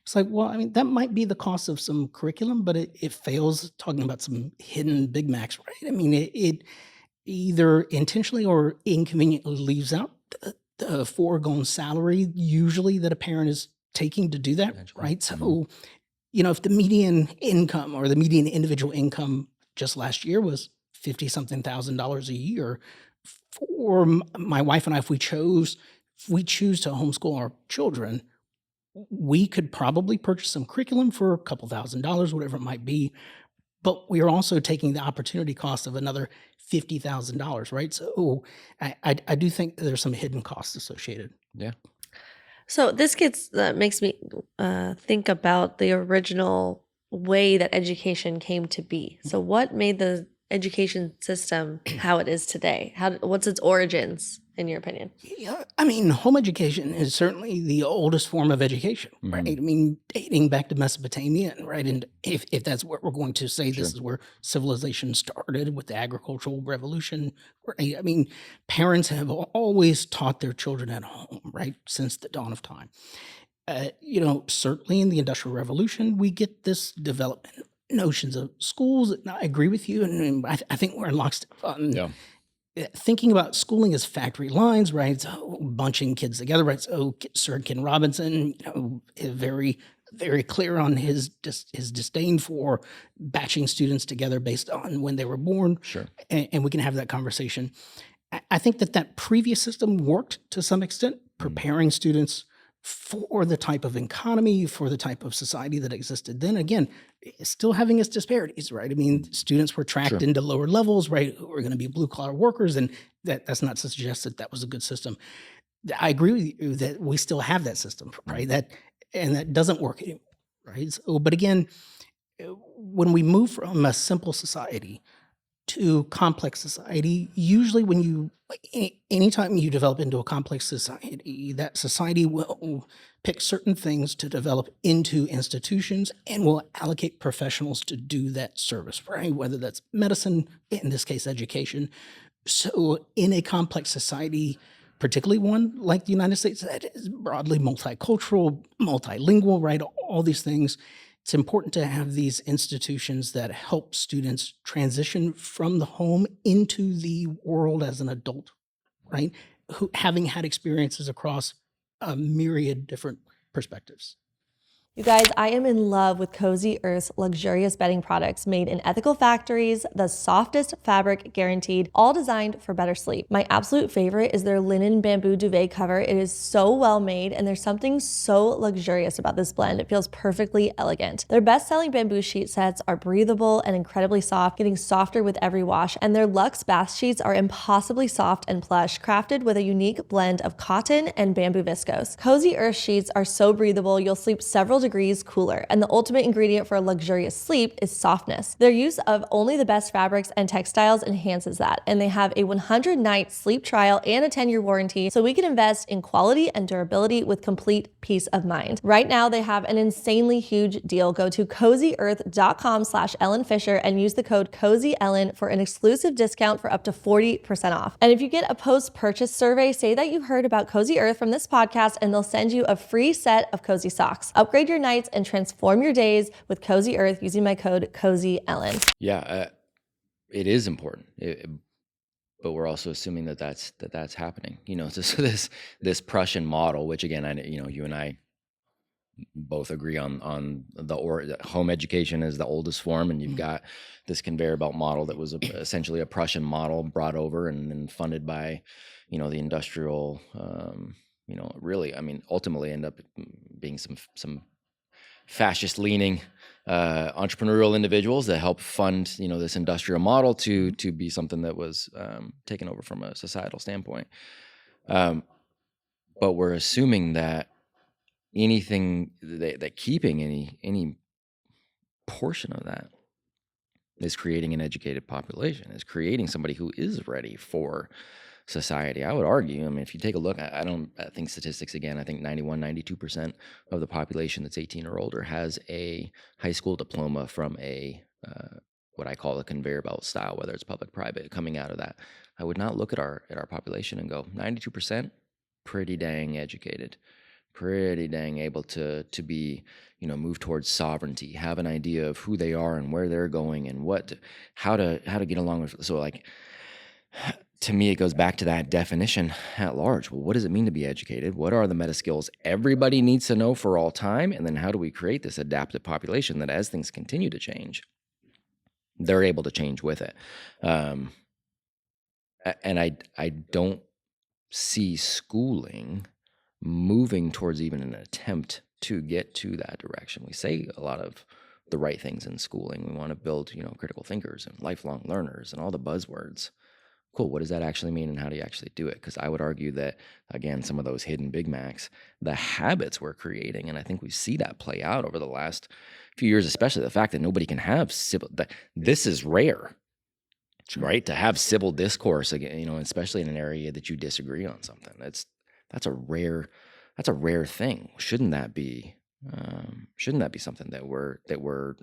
It's like, well, I mean, that might be the cost of some curriculum, but it fails talking about some hidden Big Macs, right? I mean, it either intentionally or inconveniently leaves out the foregone salary usually that a parent is taking to do that, right? So, if the median income or the median individual income just last year was $50-something thousand a year, for my wife and I, if we choose to homeschool our children, we could probably purchase some curriculum for a couple $1,000s, whatever it might be. But we are also taking the opportunity cost of another $50,000, right? So I do think there's some hidden costs associated. Yeah. So this makes me think about the original way that education came to be. So what made the education system how it is today? What's its origins, in your opinion? Yeah, I mean, home education is certainly the oldest form of education, right? I mean, dating back to Mesopotamia, right? And if that's what we're going to say, this is where civilization started with the agricultural revolution, right? I mean, parents have always taught their children at home, right? Since the dawn of time. Certainly in the Industrial Revolution, we get this development notions of schools. And I agree with you, and I think we're in lockstep on thinking about schooling as factory lines, right? So bunching kids together, right? So Sir Ken Robinson, very, very clear on his disdain for batching students together based on when they were born. Sure. And we can have that conversation. I think that previous system worked to some extent, preparing students for the type of economy, for the type of society that existed then. Again, it's still having its disparities, right? I mean, students were tracked Sure. into lower levels, right? Who are going to be blue collar workers, and that's not to suggest that that was a good system. I agree with you that we still have that system, right? That doesn't work anymore, right? So, but again, when we move from a simple society to complex society, usually when you anytime you develop into a complex society, that society will pick certain things to develop into institutions and will allocate professionals to do that service, right? Whether that's medicine, in this case, education. So in a complex society, particularly one like the United States that is broadly multicultural, multilingual, right? All these things, it's important to have these institutions that help students transition from the home into the world as an adult, right? Who having had experiences across a myriad different perspectives. You guys, I am in love with Cozy Earth's luxurious bedding products made in ethical factories, the softest fabric guaranteed, all designed for better sleep. My absolute favorite is their linen bamboo duvet cover. It is so well made, and there's something so luxurious about this blend. It feels perfectly elegant. Their best-selling bamboo sheet sets are breathable and incredibly soft, getting softer with every wash, and their luxe bath sheets are impossibly soft and plush, crafted with a unique blend of cotton and bamboo viscose. Cozy Earth sheets are so breathable, you'll sleep several degrees cooler, and the ultimate ingredient for a luxurious sleep is softness. Their use of only the best fabrics and textiles enhances that, and they have a 100-night sleep trial and a 10-year warranty, so we can invest in quality and durability with complete peace of mind. Right now, they have an insanely huge deal. Go to cozyearth.com/Ellen Fisher and use the code CozyEllen for an exclusive discount for up to 40% off. And if you get a post-purchase survey, say that you heard about Cozy Earth from this podcast, and they'll send you a free set of cozy socks. Upgrade your nights and transform your days with Cozy Earth using my code CozyEllen. Yeah, it is important, but we're also assuming that that's happening. So this Prussian model, which again, you and I both agree on the home education is the oldest form, and you've got this conveyor belt model that was essentially a Prussian model brought over and then funded by, the industrial, really, ultimately end up being some fascist leaning entrepreneurial individuals that help fund this industrial model to be something that was taken over from a societal standpoint, but we're assuming that anything that keeping any portion of that is creating an educated population, is creating somebody who is ready for society. I would argue, if you take a look, I think statistics, again, I think 92% of the population that's 18 or older has a high school diploma from a what I call a conveyor belt style, whether it's public, private, coming out of that. I would not look at our population and go, 92%, pretty dang educated, pretty dang able to be, move towards sovereignty, have an idea of who they are and where they're going and how to get along with. So like, to me, it goes back to that definition at large. Well, what does it mean to be educated? What are the meta skills everybody needs to know for all time? And then how do we create this adaptive population that as things continue to change, they're able to change with it? And I don't see schooling moving towards even an attempt to get to that direction. We say a lot of the right things in schooling. We want to build, critical thinkers and lifelong learners and all the buzzwords. Cool. What does that actually mean, and how do you actually do it? Because I would argue that, again, some of those hidden Big Macs, the habits we're creating, and I think we see that play out over the last few years, especially the fact that nobody can have civil. This is rare, right? To have civil discourse, again, especially in an area that you disagree on something. That's a rare thing. Shouldn't that be something that we're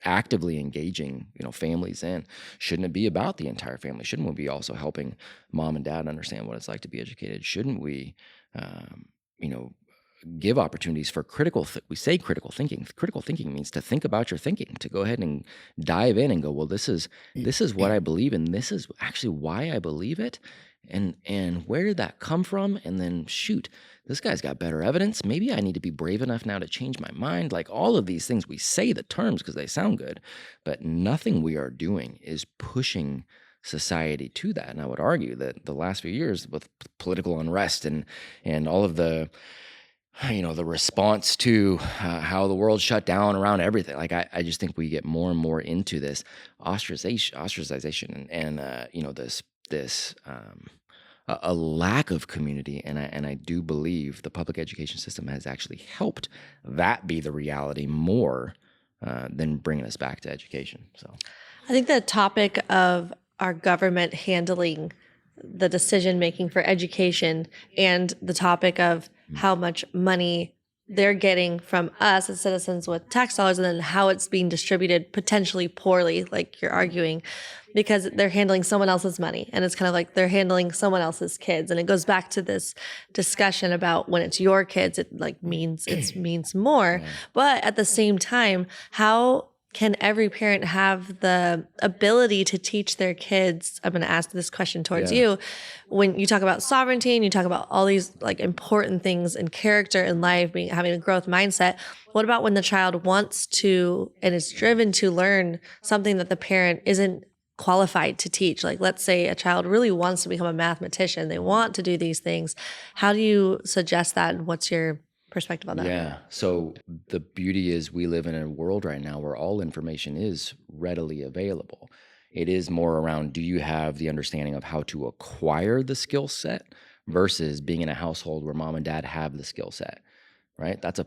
actively engaging, families in? Shouldn't it be about the entire family? Shouldn't we be also helping mom and dad understand what it's like to be educated? Shouldn't we, give opportunities for we say critical thinking. Critical thinking means to think about your thinking, to go ahead and dive in and go, well, this is what I believe, and this is actually why I believe it. And where did that come from? And then shoot, this guy's got better evidence. Maybe I need to be brave enough now to change my mind. Like all of these things, we say the terms because they sound good, but nothing we are doing is pushing society to that. And I would argue that the last few years with political unrest and all of the the response to how the world shut down around everything. Like I just think we get more and more into this ostracization, and this a lack of community. And I do believe the public education system has actually helped that be the reality more than bringing us back to education. So I think the topic of our government handling the decision making for education and the topic of how much money they're getting from us as citizens with tax dollars, and then how it's being distributed potentially poorly, like you're arguing, because they're handling someone else's money. And it's kind of like they're handling someone else's kids. And it goes back to this discussion about when it's your kids, it means more. Yeah. But at the same time, how can every parent have the ability to teach their kids? I'm going to ask this question towards you. When you talk about sovereignty and you talk about all these like important things in character in life, having a growth mindset, what about when the child wants to and is driven to learn something that the parent isn't qualified to teach? Like, let's say a child really wants to become a mathematician. They want to do these things. How do you suggest that? And what's your perspective on that? Yeah. So the beauty is we live in a world right now where all information is readily available. It is more around, do you have the understanding of how to acquire the skill set versus being in a household where mom and dad have the skill set, right? That's a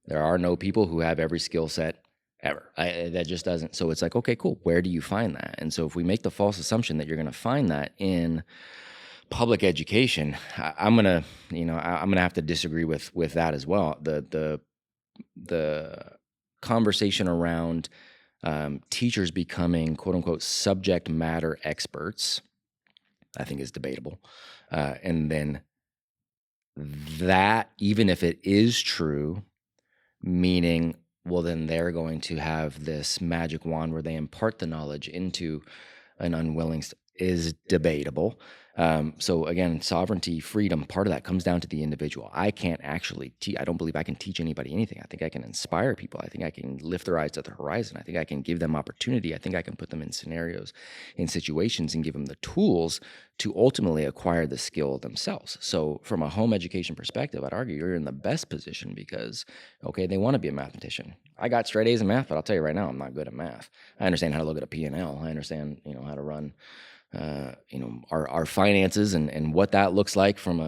there are no people who have every skill set ever. That just doesn't. So it's like, okay, cool. Where do you find that? And so if we make the false assumption that you're going to find that in public education, I'm gonna have to disagree with that as well. The conversation around teachers becoming quote unquote subject matter experts, I think, is debatable. And then that, even if it is true, meaning, well, then they're going to have this magic wand where they impart the knowledge into an unwilling is debatable. So again, sovereignty, freedom, part of that comes down to the individual. I can't actually I don't believe I can teach anybody anything. I think I can inspire people. I think I can lift their eyes to the horizon. I think I can give them opportunity. I think I can put them in scenarios, in situations, and give them the tools to ultimately acquire the skill themselves. So from a home education perspective, I'd argue you're in the best position because, okay, they want to be a mathematician. I got straight A's in math, but I'll tell you right now, I'm not good at math. I understand how to look at a P&L. I understand, how to run our finances and what that looks like from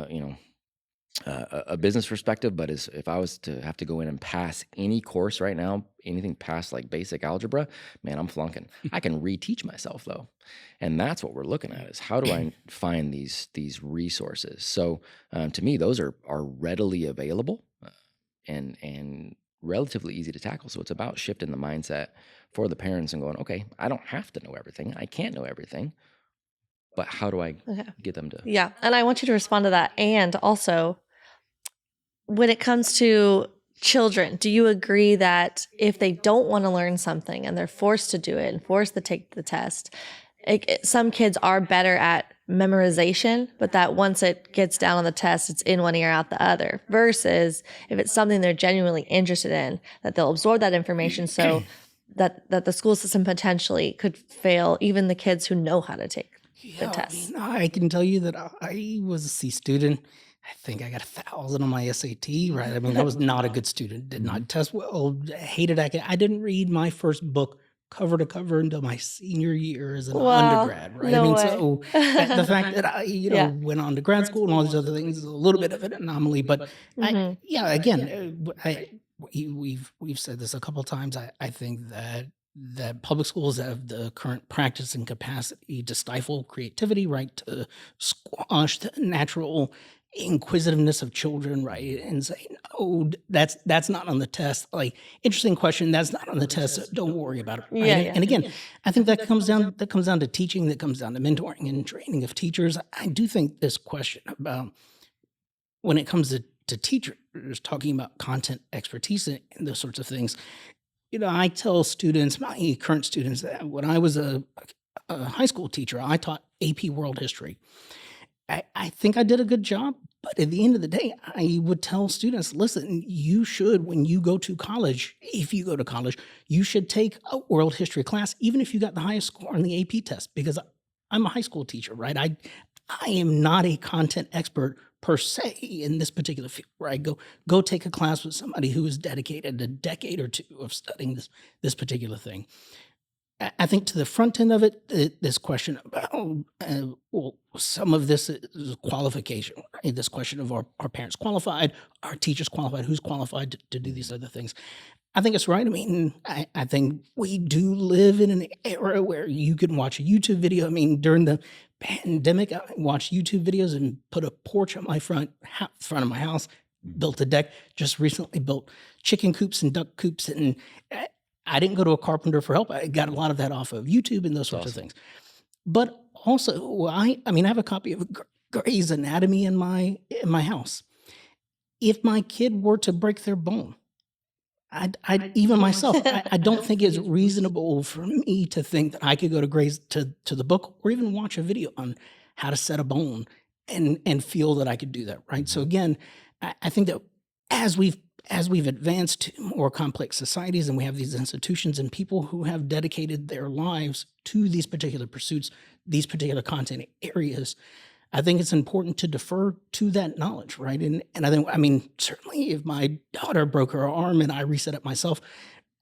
a business perspective. But if I was to have to go in and pass any course right now, anything past like basic algebra, man, I'm flunking. I can reteach myself though. And that's what we're looking at, is how do I find these resources? So to me, those are readily available and relatively easy to tackle. So it's about shifting the mindset for the parents and going, okay, I don't have to know everything. I can't know everything. But how do I get them to? Yeah. And I want you to respond to that. And also, when it comes to children, do you agree that if they don't want to learn something and they're forced to do it and forced to take the test, some kids are better at memorization, but that once it gets down on the test, it's in one ear, out the other, versus if it's something they're genuinely interested in, that they'll absorb that information so that the school system potentially could fail even the kids who know how to take the test? I can tell you that I was a C student. I think I got 1,000 on my SAT, right? I mean, I was not a good student, did not test well, hated academics. I didn't read my first book cover to cover until my senior year as an undergrad, right? No way. So the fact that I, went on to grad school and all these other things is a little bit of an anomaly. But we've said this a couple of times. I think that public schools have the current practice and capacity to stifle creativity, right? To squash the natural inquisitiveness of children, right? And say, no, that's not on the test. Like, interesting question. That's not on the test. So don't worry about it. Right? And again, I think that comes down to teaching, that comes down to mentoring and training of teachers. I do think this question about when it comes to teachers talking about content expertise and those sorts of things, I tell students, my current students, that when I was a high school teacher, I taught AP World History. I think I did a good job, but at the end of the day, I would tell students, listen, you should, when you go to college, if you go to college, you should take a world history class, even if you got the highest score on the AP test, because I'm a high school teacher, right? I am not a content expert per se in this particular field, right? Go take a class with somebody who has dedicated a decade or two of studying this particular thing. I think to the front end of it, this question about, well, some of this is qualification, right? This question of our parents qualified, our teachers qualified, who's qualified to do these other things. I think it's right. I mean, I think we do live in an era where you can watch a YouTube video. I mean, during the pandemic, I watched YouTube videos and put a porch on my front of my house, built a deck, just recently built chicken coops and duck coops. And I didn't go to a carpenter for help. I got a lot of that off of YouTube and those sorts of things. But also, I have a copy of Grey's Anatomy in my house. If my kid were to break their bone, I even myself, I don't think it's reasonable for me to think that I could go to Grey's to the book or even watch a video on how to set a bone and feel that I could do that, right? So again, I think that as we've advanced to more complex societies and we have these institutions and people who have dedicated their lives to these particular pursuits, these particular content areas, I think it's important to defer to that knowledge, right? And I think, certainly if my daughter broke her arm and I reset it myself,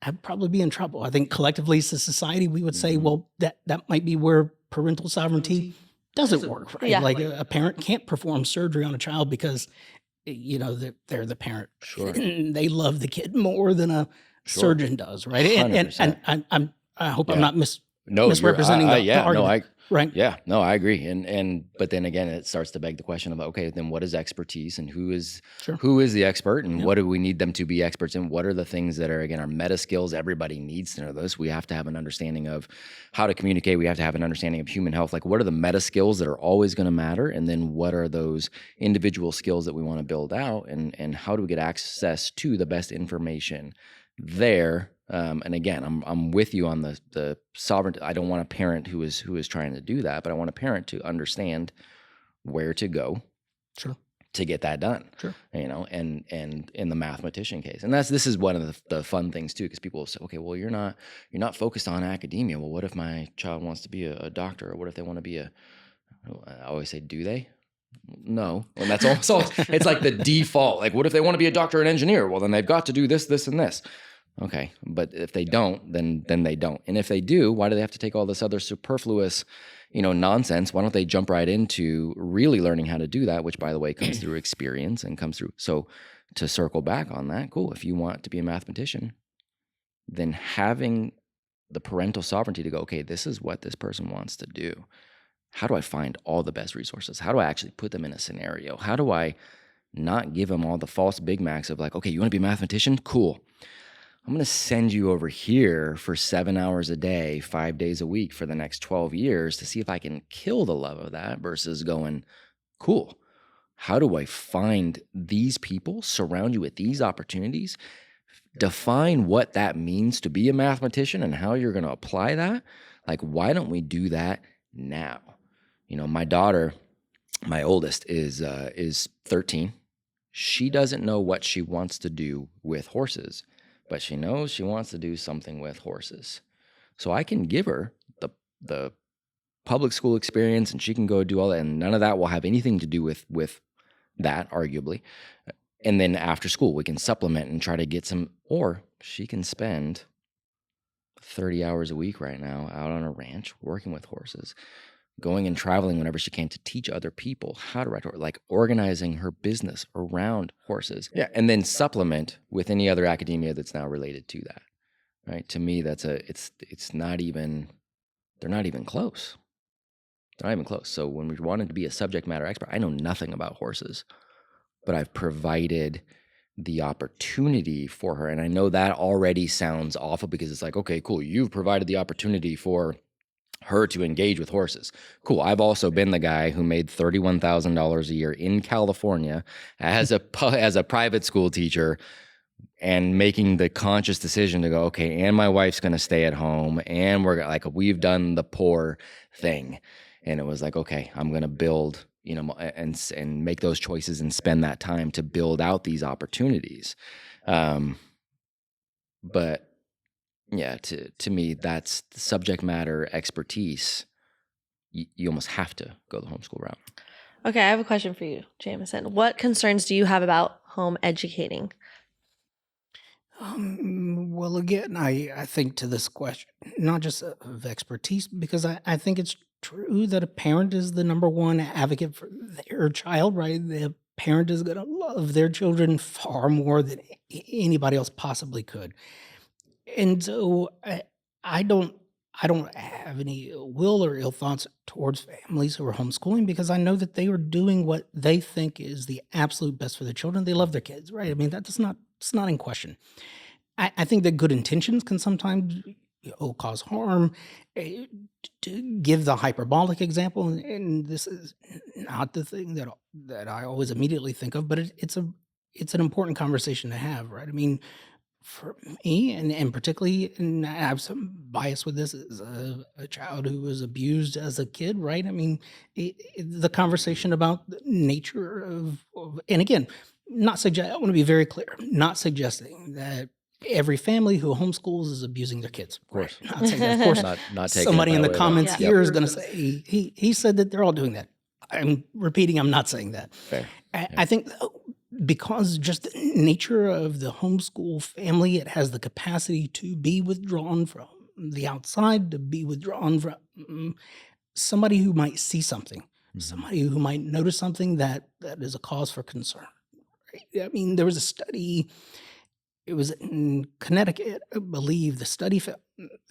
I'd probably be in trouble. I think collectively as a society, we would say, well, that might be where parental sovereignty doesn't work, right? Yeah. Like a parent can't perform surgery on a child because, they're the parent. Sure. And they love the kid more than a surgeon does, right? And I hope I'm not misrepresenting the argument. Right. Yeah, no, I agree. But then again, it starts to beg the question about, okay, then what is expertise and who is the expert and what do we need them to be experts in? What are the things that are, again, our meta skills? Everybody needs to know those. We have to have an understanding of how to communicate. We have to have an understanding of human health. Like, what are the meta skills that are always going to matter? And then what are those individual skills that we want to build out? And how do we get access to the best information there? And again, I'm with you on the sovereignty. I don't want a parent who is trying to do that, but I want a parent to understand where to go to get that done. Sure. And in the mathematician case. And this is one of the fun things too, because people will say, okay, well, you're not focused on academia. Well, what if my child wants to be a doctor, or what if they want to be I always say, do they? No. And that's also, it's like the default. Like, what if they want to be a doctor or an engineer? Well, then they've got to do this, this, and this. Okay, but if they don't, then they don't. And if they do, why do they have to take all this other superfluous, nonsense? Why don't they jump right into really learning how to do that, which, by the way, comes through experience and comes through. So to circle back on that, cool. If you want to be a mathematician, then having the parental sovereignty to go, okay, this is what this person wants to do. How do I find all the best resources? How do I actually put them in a scenario? How do I not give them all the false Big Macs of like, okay, you want to be a mathematician? Cool. I'm going to send you over here for 7 hours a day, 5 days a week for the next 12 years to see if I can kill the love of that versus going, cool, how do I find these people, surround you with these opportunities, define what that means to be a mathematician and how you're going to apply that? Like, why don't we do that now? My daughter, my oldest, is 13. She doesn't know what she wants to do with horses, but she knows she wants to do something with horses. So I can give her the public school experience and she can go do all that, and none of that will have anything to do with that, arguably. And then after school, we can supplement and try to get some, or she can spend 30 hours a week right now out on a ranch working with horses, going and traveling whenever she can to teach other people how to ride horses, like organizing her business around horses. Yeah, and then supplement with any other academia that's now related to that. Right? To me, it's not even, they're not even close. They're not even close. So when we wanted to be a subject matter expert, I know nothing about horses, but I've provided the opportunity for her. And I know that already sounds awful because it's like, okay, cool, you've provided the opportunity for her to engage with horses. Cool. I've also been the guy who made $31,000 a year in California as a private school teacher and making the conscious decision to go, okay, and my wife's going to stay at home and we've done the poor thing. And it was like, okay, I'm going to build, and make those choices and spend that time to build out these opportunities. But yeah, to me, that's subject matter expertise. You almost have to go the homeschool route. Okay, I have a question for you, Jameson. What concerns do you have about home educating? Well, again, I think to this question, not just of expertise, because I think it's true that a parent is the number one advocate for their child, right? The parent is going to love their children far more than anybody else possibly could. And so I don't I don't have any ill will or ill thoughts towards families who are homeschooling because I know that they are doing what they think is the absolute best for their children. They love their kids, right? I mean, that's not it's not in question. I think that good intentions can sometimes cause harm. Eh, to give the hyperbolic example, and this is not the thing that I always immediately think of, but it's an important conversation to have, right? I mean, for me, and particularly, and I have some bias with this, as a child who was abused as a kid, right? I mean, the conversation about the nature of, and again, not suggest. I want to be very clear, not suggesting that every family who homeschools is abusing their kids. Of course. Right? Not saying that. Of course, Not taking somebody it in that the way, though. comments Yeah. here is going to say he said that they're all doing that. I'm repeating, I'm not saying that. Fair. I think because just the nature of the homeschool family, it has the capacity to be withdrawn from the outside, to be withdrawn from somebody who might see something, somebody who might notice something that is a cause for concern. Right? I mean, there was a study, it was in Connecticut, I believe. The study found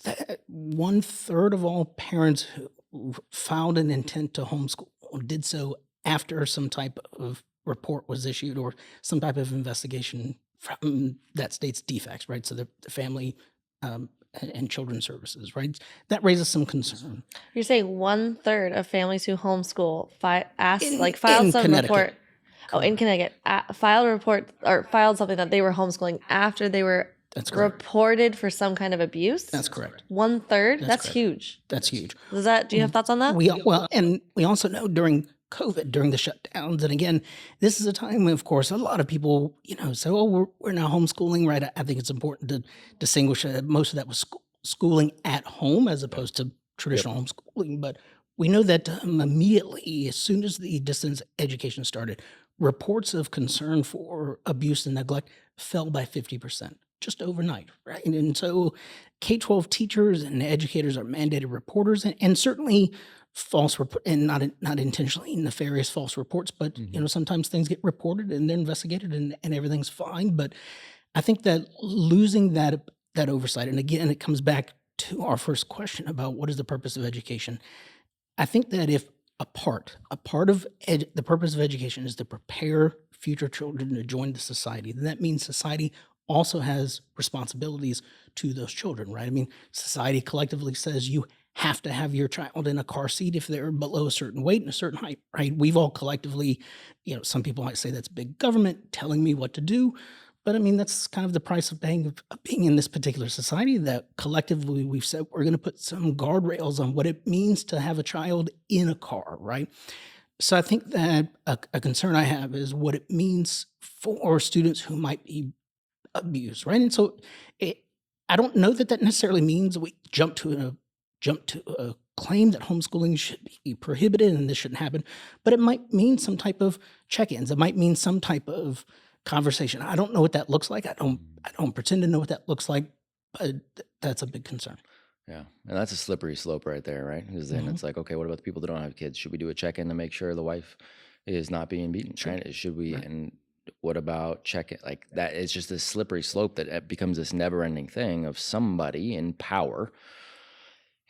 that 1/3 of all parents who found an intent to homeschool did so after some type of report was issued or some type of investigation from that state's defects, right? So the family and children's services, right? That raises some concern. You're saying 1/3 of families who homeschool In filed some Connecticut. report. Oh, in Connecticut, filed a report or filed something that they were homeschooling after they were That's correct. reported for some kind of abuse. That's correct. 1/3. That's correct. huge. That's huge. Do you have thoughts on that? And we also know during COVID, during the shutdowns, and again, this is a time when, of course, a lot of people, say, "Oh, we're now homeschooling," right? I think it's important to distinguish that most of that was schooling at home as opposed to traditional homeschooling. But we know that immediately, as soon as the distance education started, reports of concern for abuse and neglect fell by 50%. Just overnight, right? And so K-12 teachers and educators are mandated reporters, and certainly false report, and not intentionally nefarious false reports, but sometimes things get reported and they're investigated and everything's fine. But I think that losing that oversight, and again, it comes back to our first question about what is the purpose of education. I think that if a part of the purpose of education is to prepare future children to join the society, then that means society also has responsibilities to those children, right? I mean, society collectively says you have to have your child in a car seat if they're below a certain weight and a certain height, right? We've all collectively, some people might say that's big government telling me what to do, but I mean, that's kind of the price of being in this particular society, that collectively we've said we're going to put some guardrails on what it means to have a child in a car, right? So I think that a concern I have is what it means for students who might be abused, right? And so I don't know that necessarily means we jump to a claim that homeschooling should be prohibited and this shouldn't happen, but it might mean some type of check-ins. It might mean some type of conversation. I don't know what that looks like. I don't pretend to know what that looks like, but that's a big concern. Yeah. And that's a slippery slope right there, right? Because then it's like, okay, what about the people that don't have kids? Should we do a check-in to make sure the wife is not being beaten? Sure. Right? Should we? Right. And what about check-in? Like that, it's just this slippery slope that it becomes this never-ending thing of somebody in power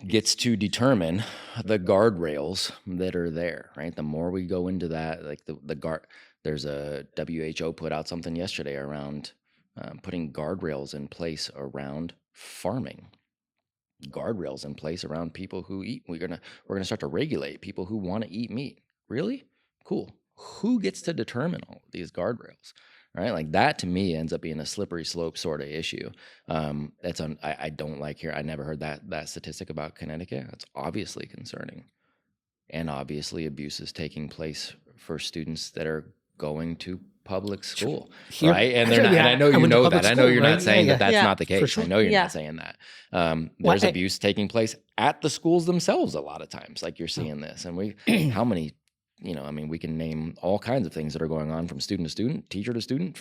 gets to determine the guardrails that are there, right? The more we go into that, like the guard, there's a WHO put out something yesterday around putting guardrails in place around farming, guardrails in place around people who eat. We're gonna start to regulate people who want to eat meat. Really? Cool. Who gets to determine all of these guardrails? Right, like that to me ends up being a slippery slope sort of issue. I don't like here. I never heard that statistic about Connecticut. That's obviously concerning, and obviously abuse is taking place for students that are going to public school, Here- right? And actually, they're not. And I know I you went to know public that. I know school, you're right? not saying Yeah, that that's yeah. not the case. sure. I know you're Yeah. not saying that. Well, There's abuse taking place at the schools themselves a lot of times. Like you're seeing this, and how many we can name all kinds of things that are going on from student to student, teacher to student,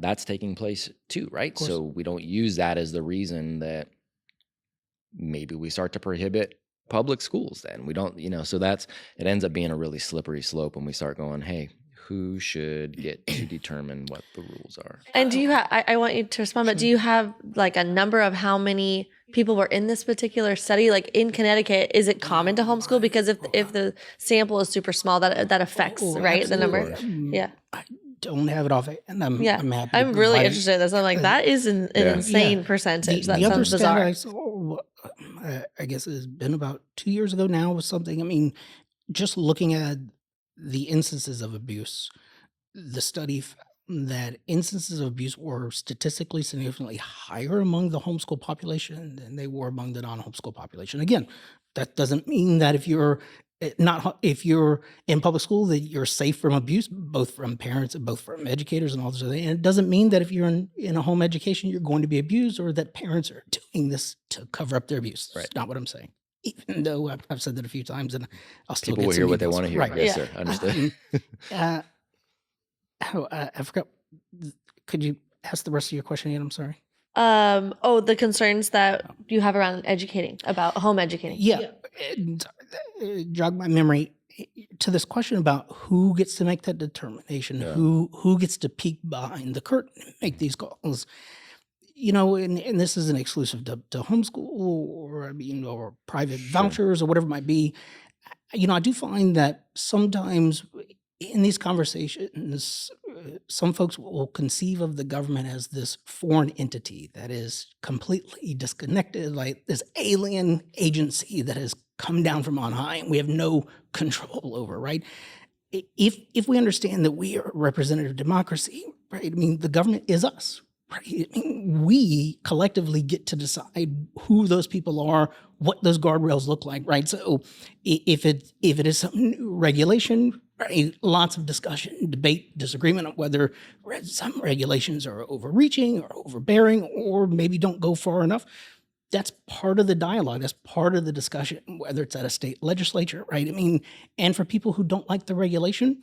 that's taking place too, right? So we don't use that as the reason that maybe we start to prohibit public schools then. We don't, so it ends up being a really slippery slope when we start going, hey, who should get to determine what the rules are? And do you have, I want you to respond, but do you have like a number of how many people were in this particular study? Like in Connecticut, is it common to homeschool? Because if the sample is super small, that affects, right? The number. Yeah. I don't have it off, and I'm happy. I'm really interested in this. I'm like, that is an insane percentage. That the other sounds bizarre. stat I saw, I guess it's been about 2 years ago now, was something. Just looking at the instances of abuse, the study found that instances of abuse were statistically significantly higher among the homeschool population than they were among the non-homeschool population. Again, that doesn't mean that if you're in public school that you're safe from abuse, both from parents and both from educators and all this other thing. And it doesn't mean that if you're in a home education, you're going to be abused, or that parents are doing this to cover up their abuse. That's not what I'm saying. Even though I've said that a few times, and I'll still people get will hear what they want to hear. Right. Yes, sir. Understood. I forgot. Could you ask the rest of your question again? I'm sorry. The concerns that you have around educating, about home educating. Yeah. And, jog my memory to this question about who gets to make that determination, who gets to peek behind the curtain and make these calls. And this isn't exclusive to homeschool or private vouchers or whatever it might be. I do find that sometimes in these conversations, some folks will conceive of the government as this foreign entity that is completely disconnected, like this alien agency that has come down from on high and we have no control over, right? If we understand that we are a representative democracy, right? The government is us, right? We collectively get to decide who those people are, what those guardrails look like, right? So if it is some new regulation, right, lots of discussion, debate, disagreement on whether some regulations are overreaching or overbearing or maybe don't go far enough. That's part of the dialogue. That's part of the discussion, whether it's at a state legislature, right? And for people who don't like the regulation,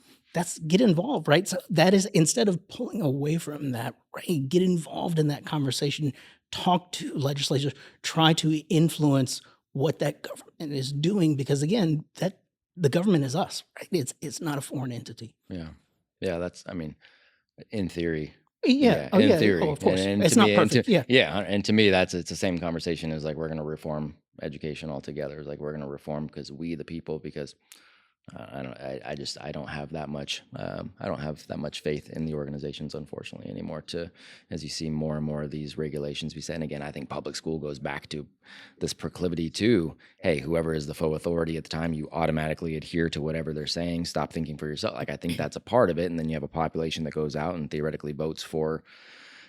get involved, right? So that is, instead of pulling away from that, right, get involved in that conversation, talk to legislators, try to influence what that government is doing, because again, the government is us, right? It's not a foreign entity. Yeah. That's, in theory. Yeah. In theory. Of course. And it's to not me, perfect. And to me, it's the same conversation as like, we're going to reform education altogether. It's like, we're going to reform because we, the people, because I don't have that much. I don't have that much faith in the organizations, unfortunately, anymore. As you see more and more of these regulations be set. And again, I think public school goes back to this proclivity to, hey, whoever is the faux authority at the time, you automatically adhere to whatever they're saying. Stop thinking for yourself. Like, I think that's a part of it. And then you have a population that goes out and theoretically votes for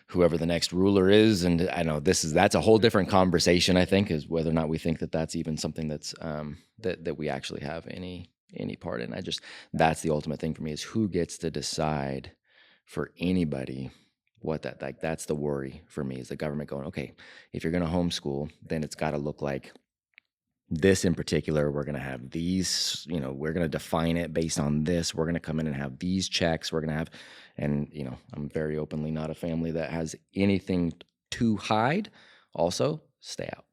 whoever the next ruler is. And I know that's a whole different conversation, I think, is whether or not we think that that's even something that's that we actually have any part in. That's the ultimate thing for me, is who gets to decide for anybody what that's the worry for me, is the government going, okay, if you're going to homeschool, then it's got to look like this in particular. We're going to have these, we're going to define it based on this. We're going to come in and have these checks. We're going to have, and I'm very openly not a family that has anything to hide. Also, stay out.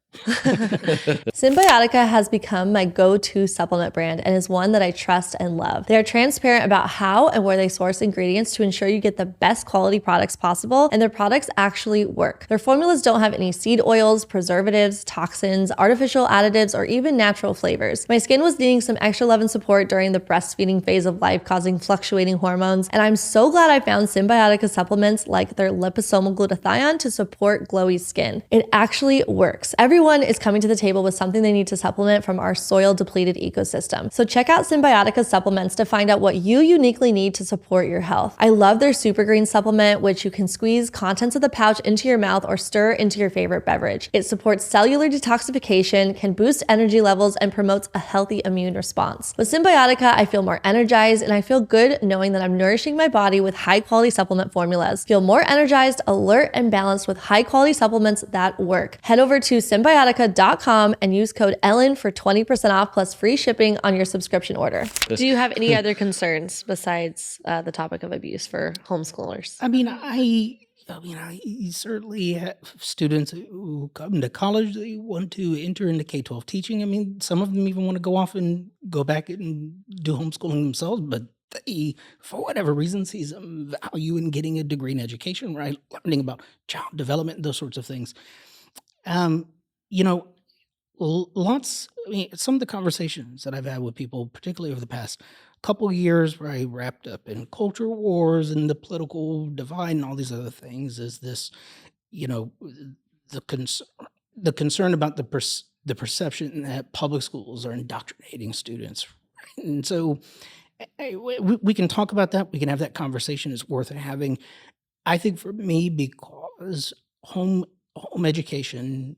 Symbiotica has become my go-to supplement brand and is one that I trust and love. They are transparent about how and where they source ingredients to ensure you get the best quality products possible, and their products actually work. Their formulas don't have any seed oils, preservatives, toxins, artificial additives, or even natural flavors. My skin was needing some extra love and support during the breastfeeding phase of life, causing fluctuating hormones, and I'm so glad I found Symbiotica supplements like their liposomal glutathione to support glowy skin. It actually works. Everyone is coming to the table with something they need to supplement from our soil-depleted ecosystem. So check out Symbiotica supplements to find out what you uniquely need to support your health. I love their Super Green supplement, which you can squeeze contents of the pouch into your mouth or stir into your favorite beverage. It supports cellular detoxification, can boost energy levels, and promotes a healthy immune response. With Symbiotica, I feel more energized and I feel good knowing that I'm nourishing my body with high-quality supplement formulas. Feel more energized, alert, and balanced with high-quality supplements that work. Head over to Symbiotica probiotica.com and use code Ellen for 20% off plus free shipping on your subscription order. Do you have any other concerns besides the topic of abuse for homeschoolers? I mean, I certainly have students who come to college, they want to enter into K-12 teaching. I mean, some of them even want to go off and go back and do homeschooling themselves, but they, for whatever reason, see some value in getting a degree in education, right? Learning about child development and those sorts of things. You know, some of the conversations that I've had with people, particularly over the past couple of years, where I wrapped up in culture wars and the political divide and all these other things, is this, you know, the concern, about the perception that public schools are indoctrinating students, right? And so we can talk about that. We can have that conversation. It's worth having. I think for me, because home education,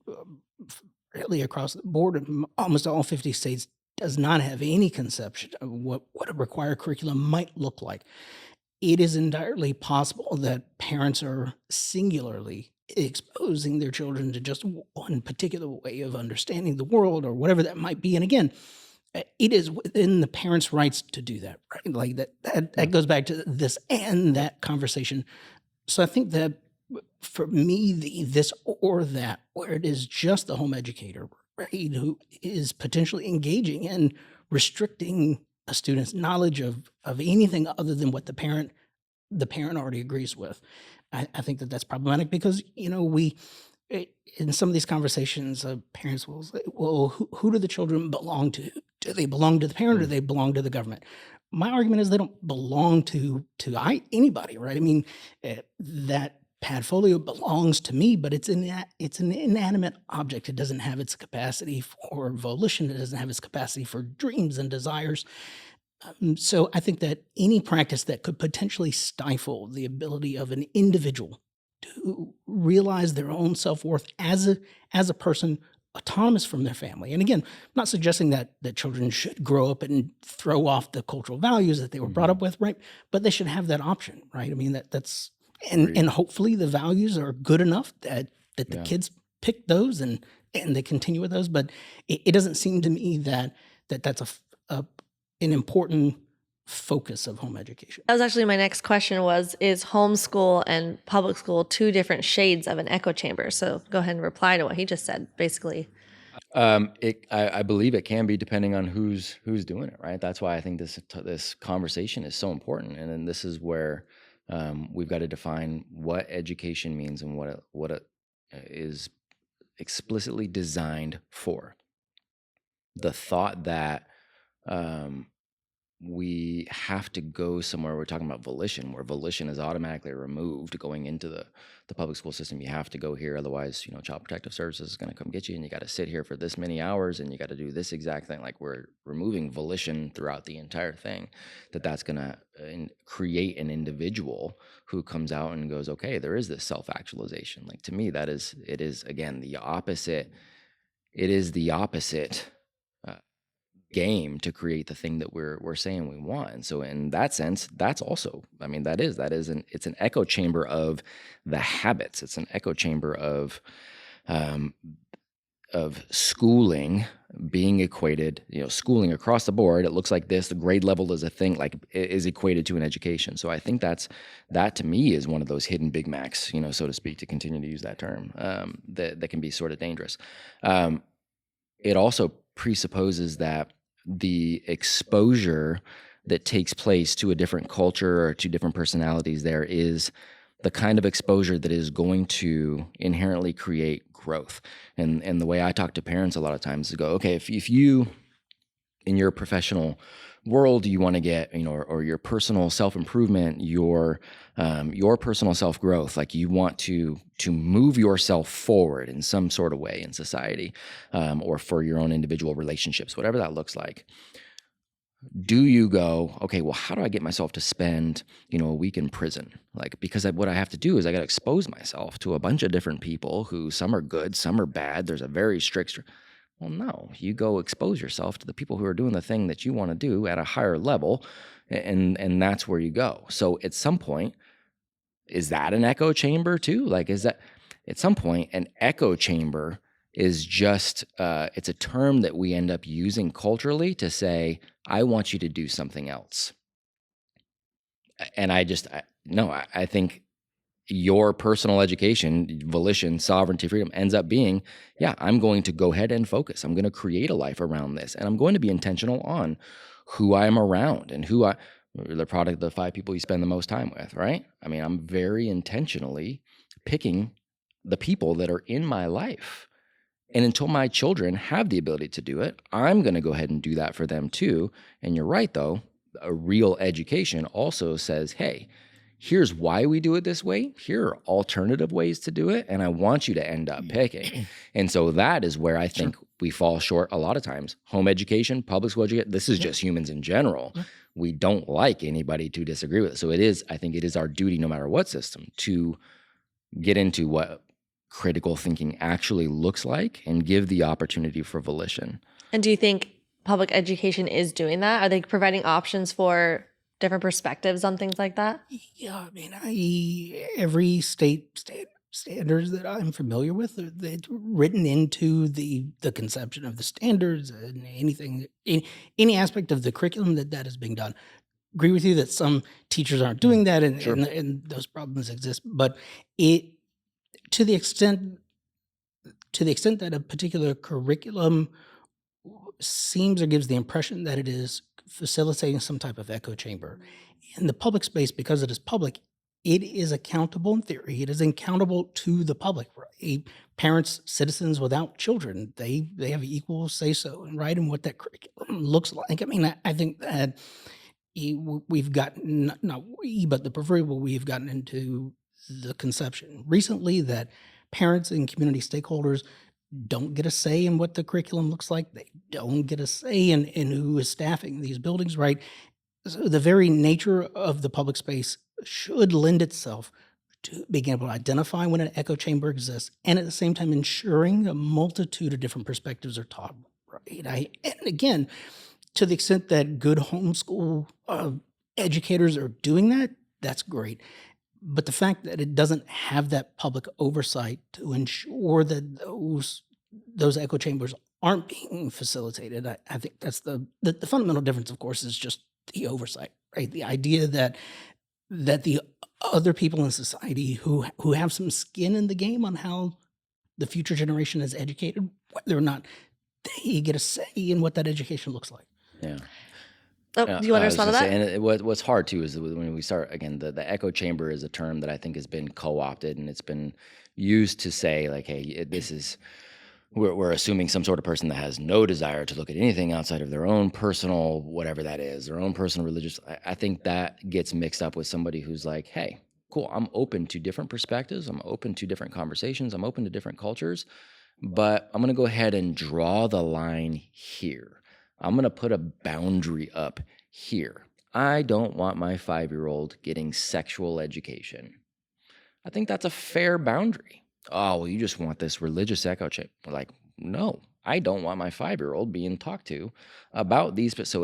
really across the board, in almost all 50 states, does not have any conception of what a required curriculum might look like. It is entirely possible that parents are singularly exposing their children to just one particular way of understanding the world or whatever that might be. And again, it is within the parents' rights to do that, right? Like that goes back to this and that conversation. So I think that for me, this or that, where it is just the home educator, right, who is potentially engaging in restricting a student's knowledge of anything other than what the parent already agrees with. I think that that's problematic because, you know, in some of these conversations, parents will say, well, who do the children belong to? Do they belong to the parent or do they belong to the government? My argument is they don't belong to anybody, right? I mean, that Padfolio belongs to me, but it's an inanimate object. It doesn't have its capacity for volition. It doesn't have its capacity for dreams and desires. So I think that any practice that could potentially stifle the ability of an individual to realize their own self-worth as a person autonomous from their family. And again, I'm not suggesting that children should grow up and throw off the cultural values that they were brought up with, right? But they should have that option, right? I mean, that's and hopefully the values are good enough that the kids pick those and they continue with those. But it doesn't seem to me that's an important focus of home education. That was actually my next question is homeschool and public school two different shades of an echo chamber? So go ahead and reply to what he just said, basically. I believe it can be depending on who's doing it, right? That's why I think this conversation is so important. And then this is where we've got to define what education means and what it is explicitly designed for. The thought that we have to go somewhere, we're talking about volition, where volition is automatically removed going into the public school system. You have to go here, otherwise, Child Protective Services is going to come get you, and you got to sit here for this many hours, and you got to do this exact thing. Like, we're removing volition throughout the entire thing. That's going to create an individual who comes out and goes, okay, there is this self-actualization. Like, to me, it is again the opposite. It is the opposite game to create the thing that we're saying we want. And so in that sense, that's also, it's an echo chamber of the habits. It's an echo chamber of schooling being equated, schooling across the board. It looks like this, the grade level is a thing, like is equated to an education. So I think that to me is one of those hidden Big Macs, so to speak, to continue to use that term, that can be sort of dangerous. It also presupposes that the exposure that takes place to a different culture or to different personalities there is the kind of exposure that is going to inherently create growth. And the way I talk to parents a lot of times is go, okay, if you in your professional world you want to get, or your personal self-improvement, your personal self-growth, like you want to move yourself forward in some sort of way in society, or for your own individual relationships, whatever that looks like. Do you go, okay, well, how do I get myself to spend, a week in prison? Like, because what I have to do is I got to expose myself to a bunch of different people who some are good, some are bad. There's a very strict. Well, no, you go expose yourself to the people who are doing the thing that you want to do at a higher level, and that's where you go. So at some point, is that an echo chamber too? Like, is that at some point an echo chamber is just, it's a term that we end up using culturally to say, I want you to do something else. And I think your personal education, volition, sovereignty, freedom ends up being, I'm going to go ahead and focus. I'm going to create a life around this. And I'm going to be intentional on who I'm around and the product of the 5 people you spend the most time with, right? I mean, I'm very intentionally picking the people that are in my life. And until my children have the ability to do it, I'm going to go ahead and do that for them too. And you're right, though. A real education also says, hey, here's why we do it this way. Here are alternative ways to do it. And I want you to end up picking. And so that is where I think we fall short a lot of times. Home education, public school education, this is just humans in general. We don't like anybody to disagree with it. So I think it is our duty, no matter what system, to get into what critical thinking actually looks like and give the opportunity for volition. And do you think public education is doing that? Are they providing options for different perspectives on things like that? Yeah, I mean, every state standards that I'm familiar with, they're written into the conception of the standards and any aspect of the curriculum that is being done. Agree with you that some teachers aren't doing that, and those problems exist. But to the extent that a particular curriculum seems or gives the impression that it is facilitating some type of echo chamber in the public space, because it is public, it is accountable in theory. It is accountable to the public, right? Parents, citizens without children, they have equal say-so, right, in what that curriculum looks like. I mean, I think that we've gotten, not we, but the proverbial, we've gotten into the conception recently that parents and community stakeholders don't get a say in what the curriculum looks like. They don't get a say in who is staffing these buildings, right? So the very nature of the public space should lend itself to being able to identify when an echo chamber exists, and at the same time ensuring a multitude of different perspectives are taught, right? And again, to the extent that good homeschool educators are doing that, that's great. But the fact that it doesn't have that public oversight to ensure that those echo chambers aren't being facilitated, I think that's the fundamental difference, of course, is just the oversight, right? The idea that the other people in society who have some skin in the game on how the future generation is educated, whether or not they get a say in what that education looks like. Yeah. Oh, do you want to respond to that? And what's hard too is when we start again, the echo chamber is a term that I think has been co-opted, and it's been used to say like, hey, this is we're assuming some sort of person that has no desire to look at anything outside of their own personal, whatever that is, their own personal religious. I think that gets mixed up with somebody who's like, hey, cool, I'm open to different perspectives, I'm open to different conversations, I'm open to different cultures, but I'm going to go ahead and draw the line here. I'm going to put a boundary up here. I don't want my 5-year-old getting sexual education. I think that's a fair boundary. Oh, well, you just want this religious echo chamber. Like, no, I don't want my 5-year-old being talked to about these. So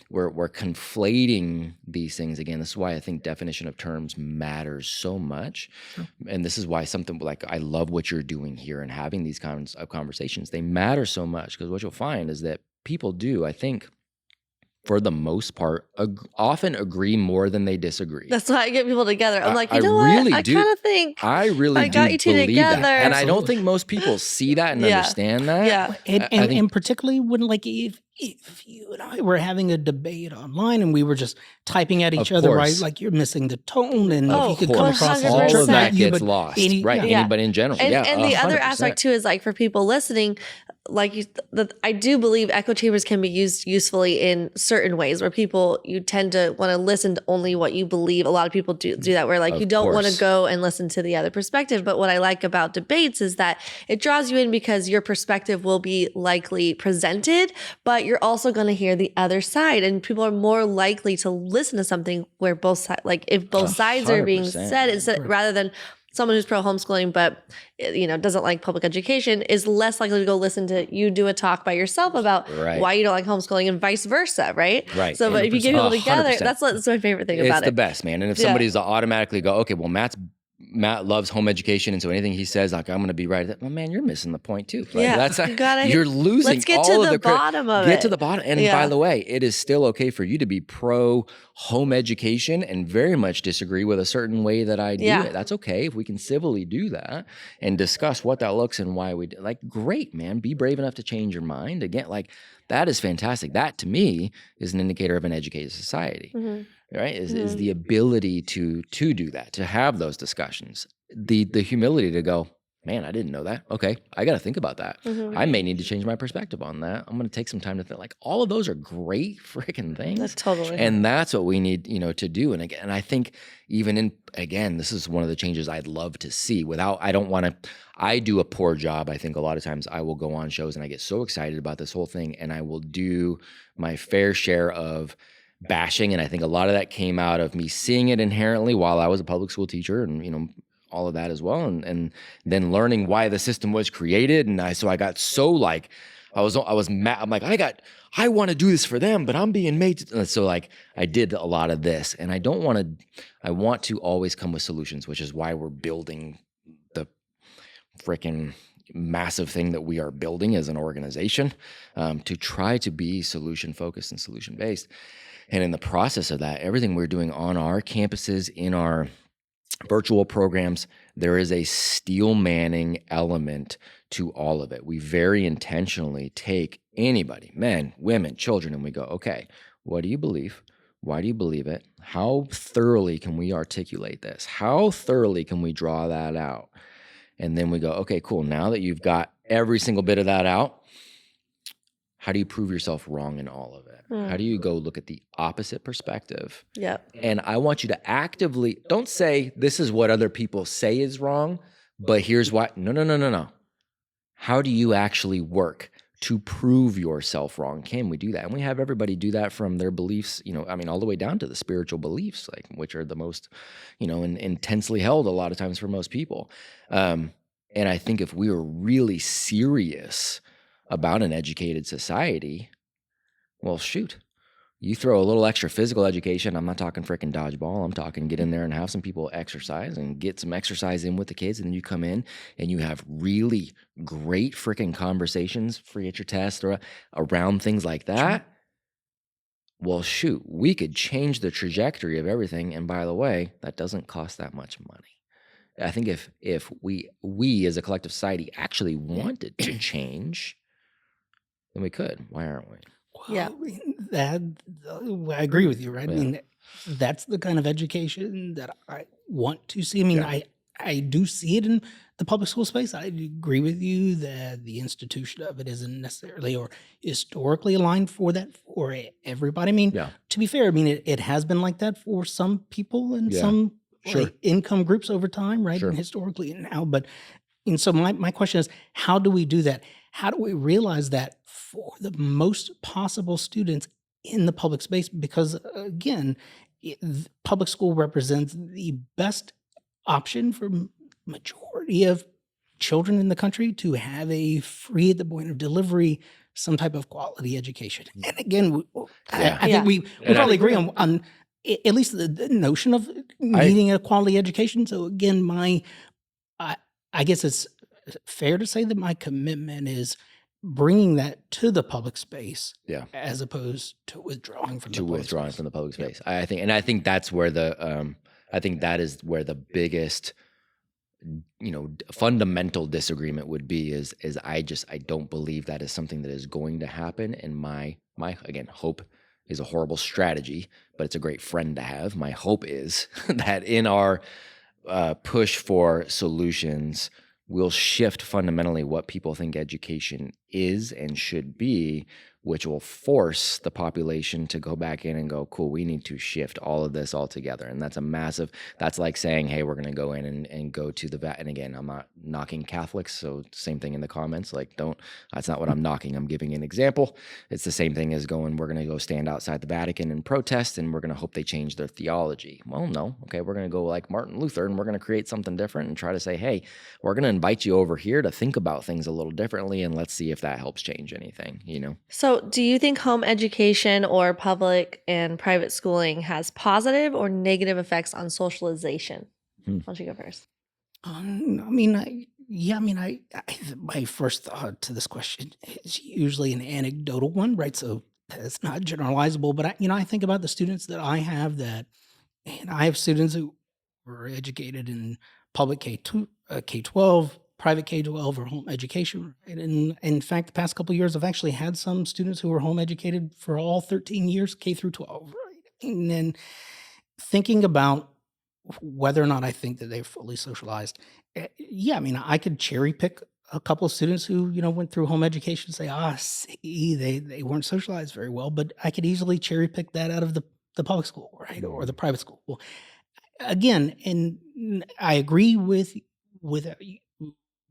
we're conflating these things again. This is why I think definition of terms matters so much. Sure. And this is why something like, I love what you're doing here and having these kinds of conversations. They matter so much, because what you'll find is that people do, I think, for the most part, often agree more than they disagree. That's why I get people together. I'm like, I really what? do. I kind of think I really I got you two believe together. that. And Absolutely. I don't think most people see that and understand that. Yeah. And particularly when, like, if you and I were having a debate online and we were just typing at each other, right? Like, you're missing the tone, and if you could come across as all of that gets but lost, right? Anybody in general. And the other aspect too is, like, for people listening, like I do believe echo chambers can be used usefully in certain ways where you tend to want to listen to only what you believe. A lot of people do that, where like you don't want to go and listen to the other perspective. But what I like about debates is that it draws you in because your perspective will be likely presented, but you're also going to hear the other side, and people are more likely to listen to something where both sides, like if both sides are being said, rather than someone who's pro homeschooling but doesn't like public education is less likely to go listen to you do a talk by yourself about why you don't like homeschooling, and vice versa, right? So, but if you get people together, that's my favorite thing about it. It's the best, man. And if somebody's automatically go, okay, well, Matt's Matt loves home education, and so anything he says, like, I'm going to be right. Well, man, you're missing the point too. Like, Yeah, you're losing. Let's get all to of the bottom of it. Get to the bottom. And by the way, it is still okay for you to be pro home education and very much disagree with a certain way that I do it. That's okay if we can civilly do that and discuss what that looks and why we do. Like, great, man. Be brave enough to change your mind. Again, like, that is fantastic. That to me is an indicator of an educated society. Right? Is the ability to do that, to have those discussions, the humility to go, man, I didn't know that. Okay, I got to think about that. I may need to change my perspective on that. I'm going to take some time to think. Like, all of those are great freaking things. That's totally. And that's what we need, to do. And again, I think again, this is one of the changes I'd love to see. I do a poor job. I think a lot of times I will go on shows and I get so excited about this whole thing, and I will do my fair share of bashing, and I think a lot of that came out of me seeing it inherently while I was a public school teacher, and all of that as well, and then learning why the system was created, and I got so like I was mad. I'm like, I want to do this for them, but I'm being made to. So like I did a lot of this, and I want to always come with solutions, which is why we're building the freaking massive thing that we are building as an organization, to try to be solution focused and solution based. And in the process of that, everything we're doing on our campuses, in our virtual programs, there is a steel manning element to all of it. We very intentionally take anybody, men, women, children, and we go, okay, what do you believe? Why do you believe it? How thoroughly can we articulate this? How thoroughly can we draw that out? And then we go, okay, cool. Now that you've got every single bit of that out, how do you prove yourself wrong in all of it? How do you go look at the opposite perspective? Yep. And I want you to actively, don't say this is what other people say is wrong, but here's why. No. How do you actually work to prove yourself wrong? Can we do that? And we have everybody do that from their beliefs, all the way down to the spiritual beliefs, like, which are the most, intensely held a lot of times for most people. And I think if we were really serious about an educated society, well, shoot, you throw a little extra physical education. I'm not talking freaking dodgeball. I'm talking get in there and have some people exercise and get some exercise in with the kids. And then you come in and you have really great freaking conversations free at your test or around things like that. Well, shoot, we could change the trajectory of everything. And by the way, that doesn't cost that much money. I think if we as a collective society actually wanted to change, then we could. Why aren't we? Well, I agree with you, right? Yeah. I mean, that's the kind of education that I want to see. I mean, I do see it in the public school space. I agree with you that the institution of it isn't necessarily or historically aligned for that for everybody. I mean, to be fair, I mean, it has been like that for some people and some like, income groups over time, right? And historically and now. And so my question is, how do we do that? How do we realize that for the most possible students in the public space? Because again, public school represents the best option for majority of children in the country to have a free at the point of delivery, some type of quality education. And again, I think we probably agree on at least the notion of needing a quality education. So again, I guess it's fair to say that my commitment is bringing that to the public space, as opposed to withdrawing from the public space. I think that's where that is where the biggest, fundamental disagreement would be. Is I don't believe that is something that is going to happen. And my again, hope is a horrible strategy, but it's a great friend to have. My hope is that in our push for solutions, we'll shift fundamentally what people think education is and should be, which will force the population to go back in and go, cool, we need to shift all of this all together. And that's like saying, hey, we're going to go in and go to the and again, I'm not knocking Catholics. So same thing in the comments, like that's not what I'm knocking. I'm giving an example. It's the same thing as we're going to go stand outside the Vatican and protest, and we're going to hope they change their theology. Well, no. Okay. We're going to go like Martin Luther, and we're going to create something different and try to say, hey, we're going to invite you over here to think about things a little differently. And let's see if that helps change anything, So do you think home education or public and private schooling has positive or negative effects on socialization? Why don't you go first? I mean, my first thought to this question is usually an anecdotal one, right? So that's not generalizable, but I think about the students that I have and I have students who were educated in public K-12, private K-12, or home education. Right? And in fact, the past couple of years, I've actually had some students who were home educated for all 13 years, K through 12. Right? And then thinking about whether or not I think that they're fully socialized. Yeah, I mean, I could cherry pick a couple of students who, went through home education and say, see, they weren't socialized very well, but I could easily cherry pick that out of the public school, right? Or the private school. Well, again, and I agree with you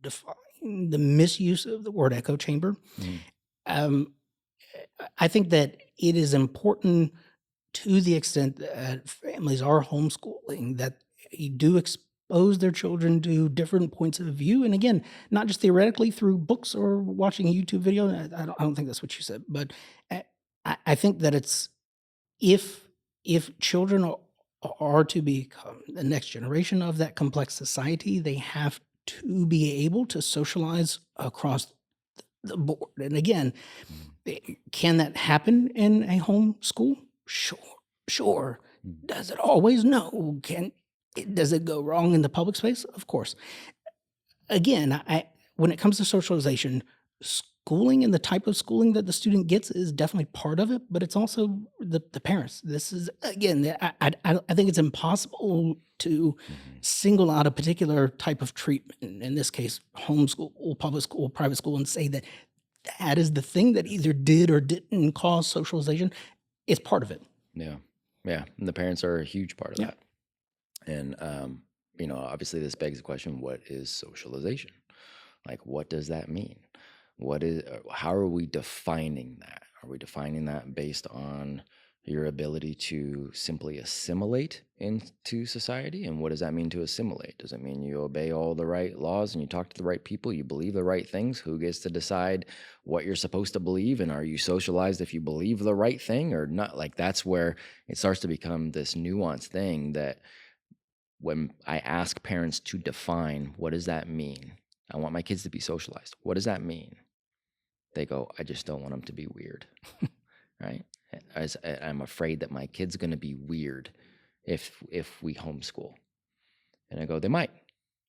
defining the misuse of the word echo chamber. Mhm. Um, I think that it is important to the extent that families are homeschooling, that you do expose their children to different points of view. And again, not just theoretically through books or watching a YouTube video. I don't think that's what you said, but I, I think that it's if children are to become the next generation of that complex society, they have to be able to socialize across the board. And again, can that happen in a home school? Sure. Does it always? No. Does it go wrong in the public space? Of course. Again, when it comes to socialization, schooling and the type of schooling that the student gets is definitely part of it, but it's also the parents. This is again, I think it's impossible to Mhm. single out a particular type of treatment. In this case, homeschool, public school, private school, and say that that is the thing that either did or didn't cause socialization. It's part of it. Yeah. Yeah. And the parents are a huge part of Yeah. that. And, obviously this begs the question, what is socialization? Like, what does that mean? How are we defining that? Are we defining that based on your ability to simply assimilate into society? And what does that mean to assimilate? Does it mean you obey all the right laws and you talk to the right people, you believe the right things? Who gets to decide what you're supposed to believe? And are you socialized if you believe the right thing or not? Like, that's where it starts to become this nuanced thing that when I ask parents to define, what does that mean? I want my kids to be socialized. What does that mean? They go, I just don't want them to be weird, right? I'm afraid that my kid's going to be weird if we homeschool. And I go, they might,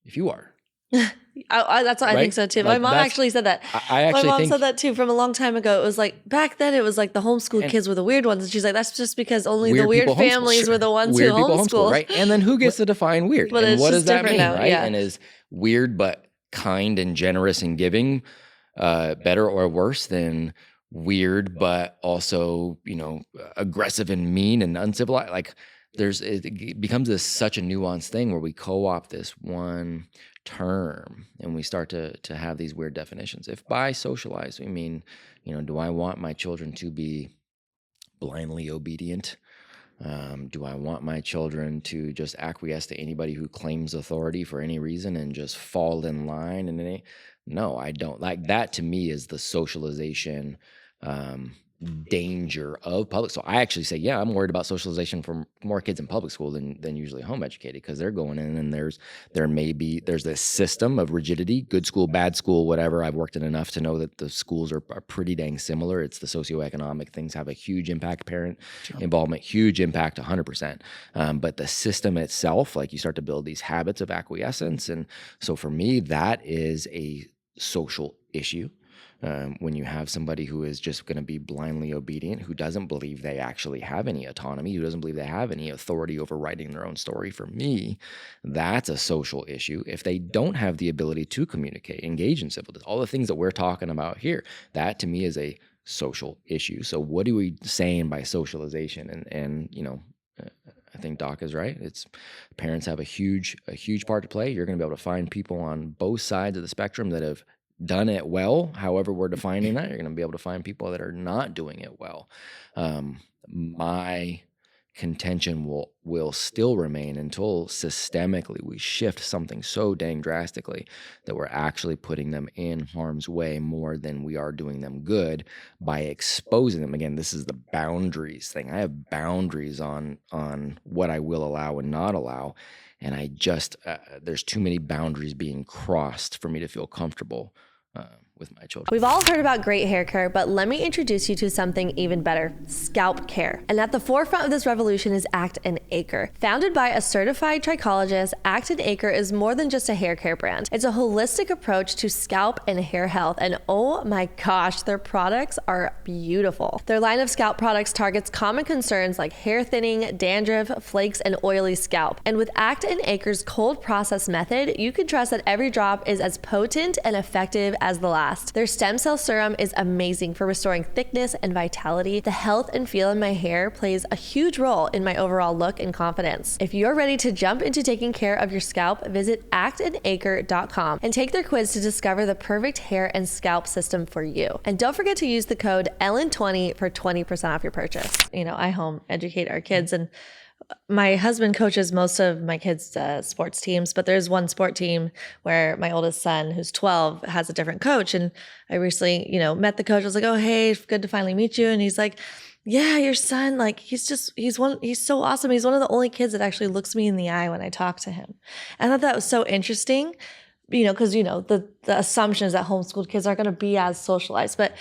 if you are. That's what I think Right? so too. Like, My mom that's- actually said that. I My actually mom think said that too from a long time ago. It was like back then it was like the homeschool And- kids were the weird ones. And she's like, that's just because only the weird weird people homeschool, families sure. were the ones Weird who people homeschooled. right? And then who gets to define weird? But And it's what just does that different mean, now, right? yeah. And is weird but kind and generous and giving better or worse than weird but also, aggressive and mean and uncivilized? Like, it becomes such a nuanced thing where we co-opt this one term and we start to have these weird definitions. If by socialize we mean, do I want my children to be blindly obedient? Do I want my children to just acquiesce to anybody who claims authority for any reason and just fall in line? No, I don't. Like, that to me is the socialization danger of public. So I actually say, yeah, I'm worried about socialization for more kids in public school than usually home educated, because they're going in and there's this system of rigidity, good school, bad school, whatever. I've worked in enough to know that the schools are pretty dang similar. It's the socioeconomic things have a huge impact, parent involvement, huge impact, 100%. But the system itself, like, you start to build these habits of acquiescence. And so for me, that is a social issue. When you have somebody who is just going to be blindly obedient, who doesn't believe they actually have any autonomy, who doesn't believe they have any authority over writing their own story, for me, that's a social issue. If they don't have the ability to communicate, engage in civil, all the things that we're talking about here, that to me is a social issue. So what are we saying by socialization? I think Doc is right. It's parents have a huge part to play. You're going to be able to find people on both sides of the spectrum that have done it well, however we're defining that. You're going to be able to find people that are not doing it well. My contention will still remain until systemically we shift something so dang drastically that we're actually putting them in harm's way more than we are doing them good by exposing them. Again, this is the boundaries thing. I have boundaries on what I will allow and not allow. and I just there's too many boundaries being crossed for me to feel comfortable with my children. We've all heard about great hair care, but let me introduce you to something even better, scalp care. And at the forefront of this revolution is Act & Acre. Founded by a certified trichologist, Act & Acre is more than just a hair care brand. It's a holistic approach to scalp and hair health, and oh my gosh, their products are beautiful. Their line of scalp products targets common concerns like hair thinning, dandruff, flakes, and oily scalp. And with Act & Acre's cold process method, you can trust that every drop is as potent and effective as the last. Their stem cell serum is amazing for restoring thickness and vitality. The health and feel in my hair plays a huge role in my overall look and confidence. If you're ready to jump into taking care of your scalp, visit actandacre.com and take their quiz to discover the perfect hair and scalp system for you. And don't forget to use the code ELLEN20 for 20% off your purchase. You know, I home educate our kids, and my husband coaches most of my kids' sports teams, but there's one sport team where my oldest son, who's 12, has a different coach. And I recently, met the coach. I was like, oh, hey, good to finally meet you. And he's like, yeah, your son, like, he's so awesome. He's one of the only kids that actually looks me in the eye when I talk to him. I thought that was so interesting, because, the assumption is that homeschooled kids aren't going to be as socialized. But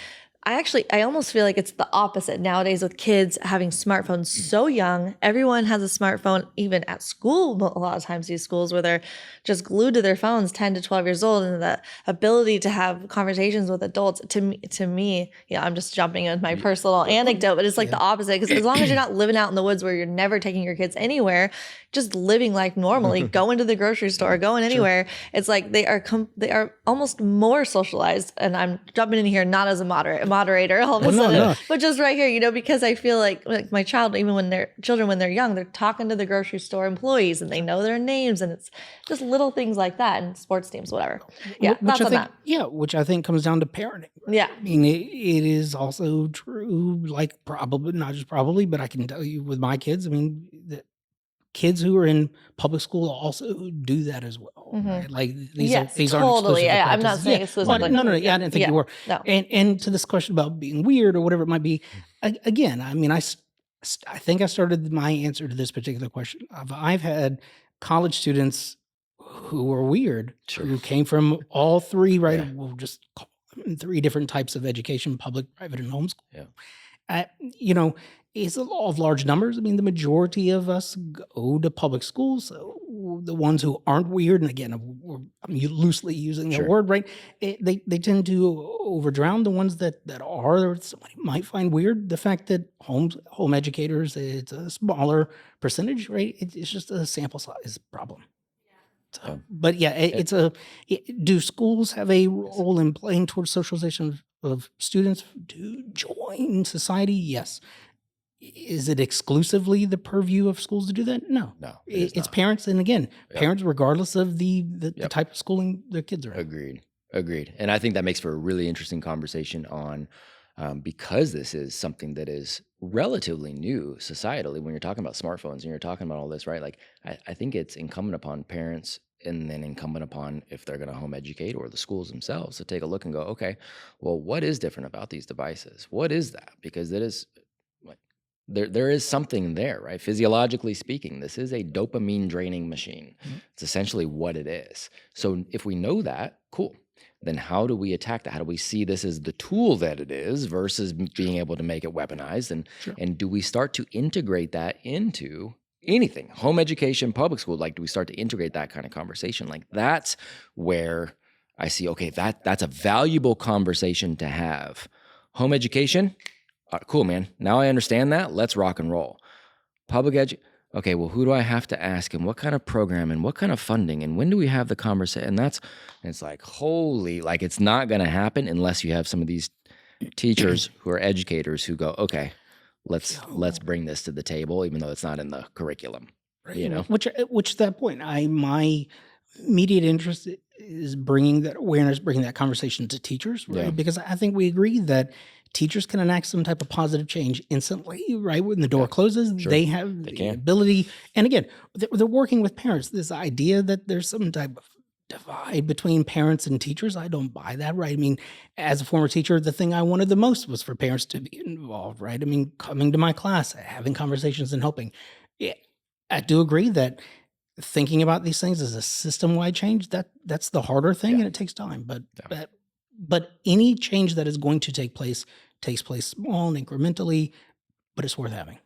I almost feel like it's the opposite nowadays with kids having smartphones so young. Everyone has a smartphone, even at school. A lot of times these schools where they're just glued to their phones, 10 to 12 years old, and the ability to have conversations with adults. To me, I'm just jumping in with my personal anecdote, but it's like the opposite, because as long as you're not living out in the woods where you're never taking your kids anywhere, just living life normally, going to the grocery store, going anywhere, it's like they are almost more socialized. And I'm jumping in here not as a moderator all of a sudden, but just right here, because I feel like my child, even when they're young, they're talking to the grocery store employees and they know their names, and it's just little things like that, and sports teams, whatever. Yeah, thoughts on that. Yeah, which I think comes down to parenting. Yeah. I mean, it is also true, like probably, not just probably, but I can tell you with my kids, I mean, that kids who are in public school also do that as well. Right? Like these aren't totally. exclusive I'm not saying exclusive. Well, no, I didn't think you were. No. And to this question about being weird or whatever it might be, again, I mean, I think I started my answer to this particular question. I've had college students who were weird, who came from all three, right? Yeah. We'll just call them three different types of education: public, private, and homeschool. Yeah. It's a law of large numbers. I mean, the majority of us go to public schools. So the ones who aren't weird, and again, I'm loosely using the word, right? They tend to overdrown the ones that are, somebody might find weird. The fact that home educators, it's a smaller percentage, right? It's just a sample size problem. So, but yeah, do schools have a role in playing towards socialization of students to join society? Yes. Is it exclusively the purview of schools to do that? No. It's parents, and again, parents, regardless of the type of schooling their kids are in. Agreed. And I think that makes for a really interesting conversation on because this is something that is relatively new societally. When you're talking about smartphones and you're talking about all this, right? Like I think it's incumbent upon parents, and then incumbent upon, if they're going to home educate, or the schools themselves, to take a look and go, okay, well, what is different about these devices? What is that? Because it is like there is something there, right? Physiologically speaking, this is a dopamine draining machine. Mm-hmm. It's essentially what it is. So if we know that, cool. Then how do we attack that? How do we see this as the tool that it is versus being able to make it weaponized? And do we start to integrate that into anything, home education, public school? Like, do we start to integrate that kind of conversation? Like, that's where I see, okay, that's a valuable conversation to have. Home education, cool, man. Now I understand that. Let's rock and roll. Public okay, well, who do I have to ask, and what kind of program, and what kind of funding, and when do we have the conversation? And it's like, holy, like, it's not going to happen unless you have some of these teachers who are educators who go, okay, let's bring this to the table, even though it's not in the curriculum, right? Which at that point, my immediate interest is bringing that awareness, bringing that conversation to teachers, right? Yeah. Because I think we agree that teachers can enact some type of positive change instantly, right? When the door closes, they have the ability. And again, they're working with parents. This idea that there's some type of divide between parents and teachers, I don't buy that, right? I mean, as a former teacher, the thing I wanted the most was for parents to be involved, right? I mean, coming to my class, having conversations and helping. Yeah, I do agree that thinking about these things as a system-wide change, that's the harder thing, and it takes time. But any change that is going to take place takes place small and incrementally, but it's worth having.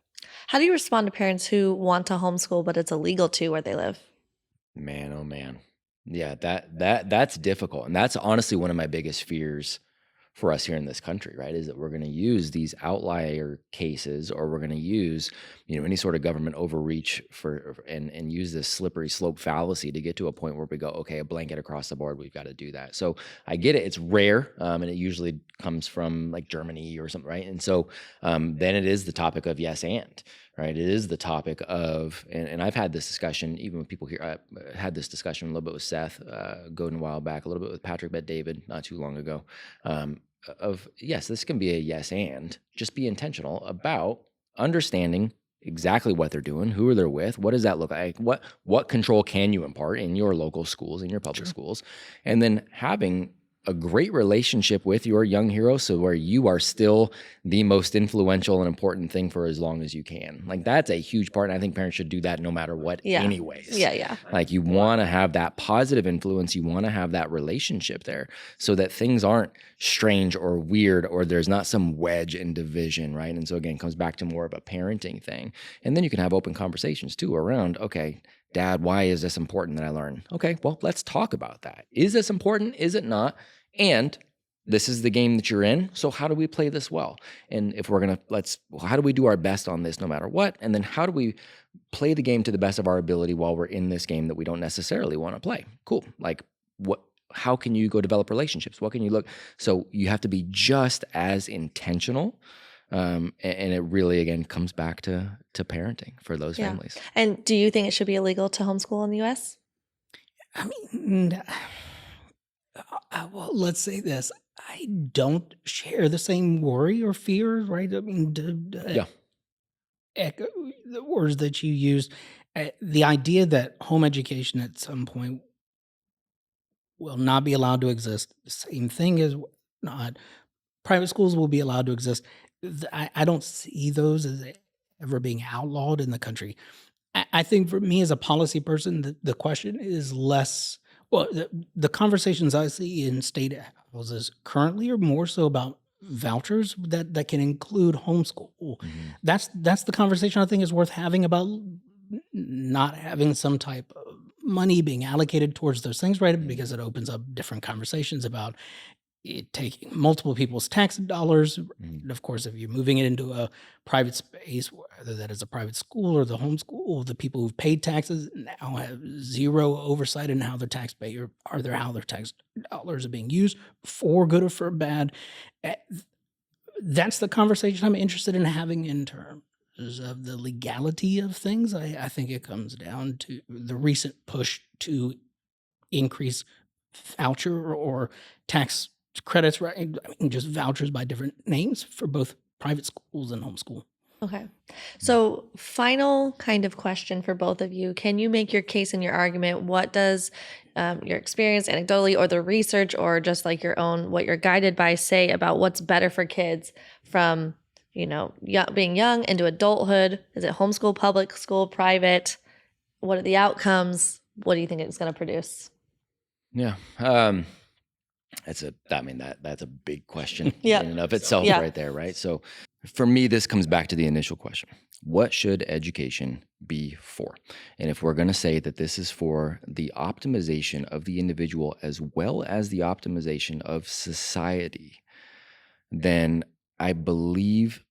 How do you respond to parents who want to homeschool, but it's illegal to where they live? Man, oh man. Yeah, that's difficult. And that's honestly one of my biggest fears for us here in this country, right? Is that we're going to use these outlier cases, or we're going to use, any sort of government overreach and use this slippery slope fallacy to get to a point where we go, okay, a blanket across the board, we've got to do that. So I get it. It's rare. And it usually comes from like Germany or something, right? And so then it is the topic of yes and, right? It is the topic of, and I've had this discussion, even with people here, I had this discussion a little bit with Seth Godin a while back, a little bit with Patrick Bet-David not too long ago, of yes, this can be a yes and, just be intentional about understanding exactly what they're doing, who they're with, what does that look like, what control can you impart in your local schools, in your public schools, and then having a great relationship with your young hero, so where you are still the most influential and important thing for as long as you can. Like, that's a huge part, and I think parents should do that no matter what anyways. Yeah. Like, you want to have that positive influence, you want to have that relationship there so that things aren't strange or weird, or there's not some wedge and division, right? And so again, it comes back to more of a parenting thing. And then you can have open conversations too around, okay, Dad, why is this important that I learn? Okay, well, let's talk about that. Is this important? Is it not? And this is the game that you're in. So how do we play this well? And if we're going to, how do we do our best on this no matter what? And then how do we play the game to the best of our ability while we're in this game that we don't necessarily want to play? Cool. Like, how can you go develop relationships? What can you look? So you have to be just as intentional. And it really, again, comes back to parenting for those families. And do you think it should be illegal to homeschool in the U.S.? I mean, well, let's say this. I don't share the same worry or fear, right? I mean, to echo the words that you used, the idea that home education at some point will not be allowed to exist. The same thing as not private schools will be allowed to exist. I don't see those as ever being outlawed in the country. I think for me as a policy person, the question is less. Well, the conversations I see in state houses currently are more so about vouchers that can include homeschool. Mm-hmm. That's the conversation I think is worth having about not having some type of money being allocated towards those things, right? Mm-hmm. Because it opens up different conversations about it taking multiple people's tax dollars. Mm-hmm. Of course, if you're moving it into a private space, whether that is a private school or the homeschool, the people who've paid taxes now have zero oversight in how their tax dollars are being used for good or for bad. That's the conversation I'm interested in having in terms of the legality of things. I think it comes down to the recent push to increase voucher or tax credits, right? I mean, just vouchers by different names for both private schools and homeschool. Okay. So final kind of question for both of you. Can you make your case in your argument? What does your experience anecdotally or the research or just like your own, what you're guided by say about what's better for kids from, being young into adulthood? Is it homeschool, public school, private? What are the outcomes? What do you think it's going to produce? Yeah. That's a big question in and of itself right there, right? So for me, this comes back to the initial question. What should education be for? And if we're going to say that this is for the optimization of the individual as well as the optimization of society, then I believe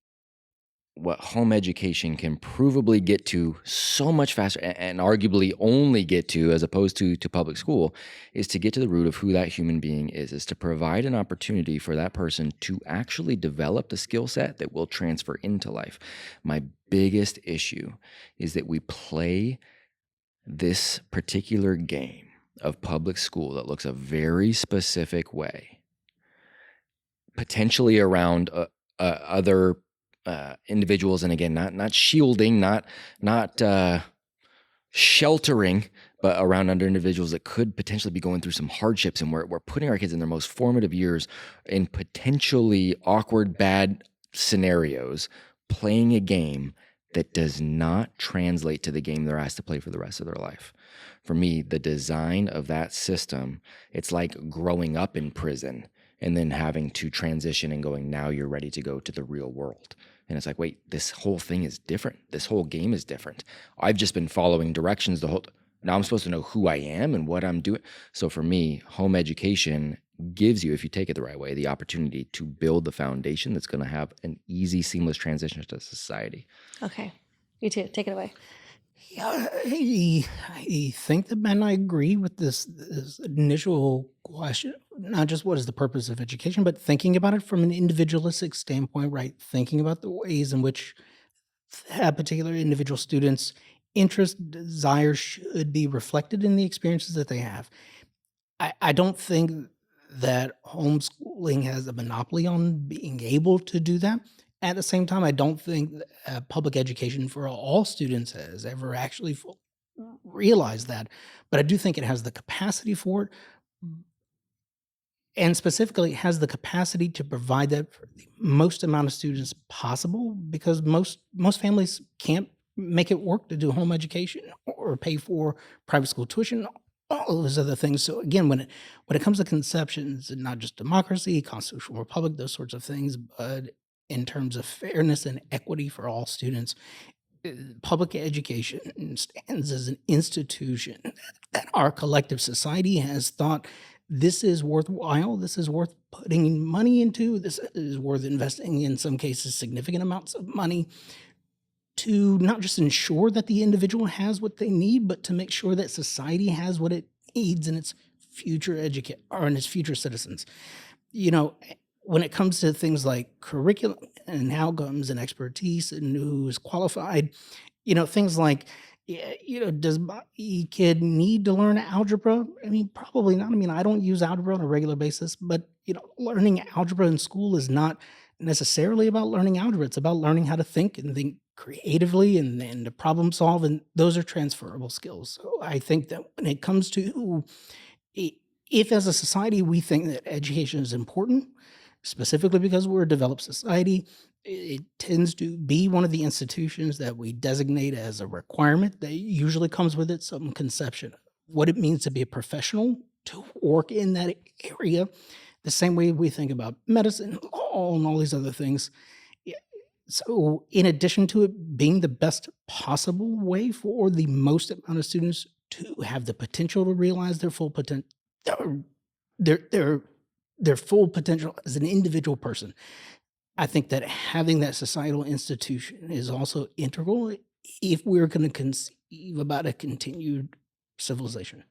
what home education can provably get to so much faster and arguably only get to as opposed to public school is to get to the root of who that human being is to provide an opportunity for that person to actually develop the skill set that will transfer into life. My biggest issue is that we play this particular game of public school that looks a very specific way, potentially around other individuals, and again, not shielding, not sheltering, but around other individuals that could potentially be going through some hardships, and we're putting our kids in their most formative years in potentially awkward, bad scenarios, playing a game that does not translate to the game they're asked to play for the rest of their life. For me, the design of that system, it's like growing up in prison and then having to transition and going, now you're ready to go to the real world. And it's like, wait, this whole thing is different. This whole game is different. I've just been following directions now I'm supposed to know who I am and what I'm doing. So for me, home education gives you, if you take it the right way, the opportunity to build the foundation that's going to have an easy, seamless transition to society. Okay. You too. Take it away. Yeah, I think that, Ben, I agree with this initial question. Not just what is the purpose of education, but thinking about it from an individualistic standpoint, right? Thinking about the ways in which that particular individual student's interests, desires should be reflected in the experiences that they have. I don't think that homeschooling has a monopoly on being able to do that. At the same time, I don't think public education for all students has ever actually realized that. But I do think it has the capacity for it, and specifically has the capacity to provide that for the most amount of students possible, because most families can't make it work to do home education or pay for private school tuition, all of those other things. So again, when it comes to conceptions, and not just democracy, constitutional republic, those sorts of things, but in terms of fairness and equity for all students, public education stands as an institution that our collective society has thought this is worthwhile, this is worth putting money into, this is worth investing, in some cases, significant amounts of money, to not just ensure that the individual has what they need, but to make sure that society has what it needs in its future in its future citizens. When it comes to things like curriculum and outcomes and expertise and who's qualified, things like, does my kid need to learn algebra? I mean, probably not. I mean, I don't use algebra on a regular basis, but, learning algebra in school is not necessarily about learning algebra. It's about learning how to think and think creatively and to problem solve, and those are transferable skills. So I think that when it comes to, if as a society we think that education is important, specifically because we're a developed society, it tends to be one of the institutions that we designate as a requirement that usually comes with it some conception of what it means to be a professional, to work in that area, the same way we think about medicine, law, and all these other things. So in addition to it being the best possible way for the most amount of students to have the potential to realize their full potential, their full potential as an individual person, I think that having that societal institution is also integral if we're going to conceive about a continued civilization.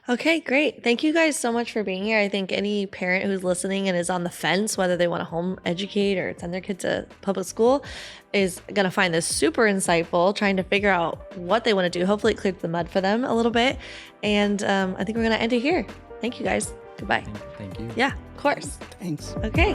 Okay, great. Thank you guys so much for being here. I think any parent who's listening and is on the fence, whether they want to home educate or send their kid to public school, is going to find this super insightful, trying to figure out what they want to do. Hopefully it cleared the mud for them a little bit. And I think we're going to end it here. Thank you guys. Goodbye. Thank you. Yeah, of course. Thanks. Okay.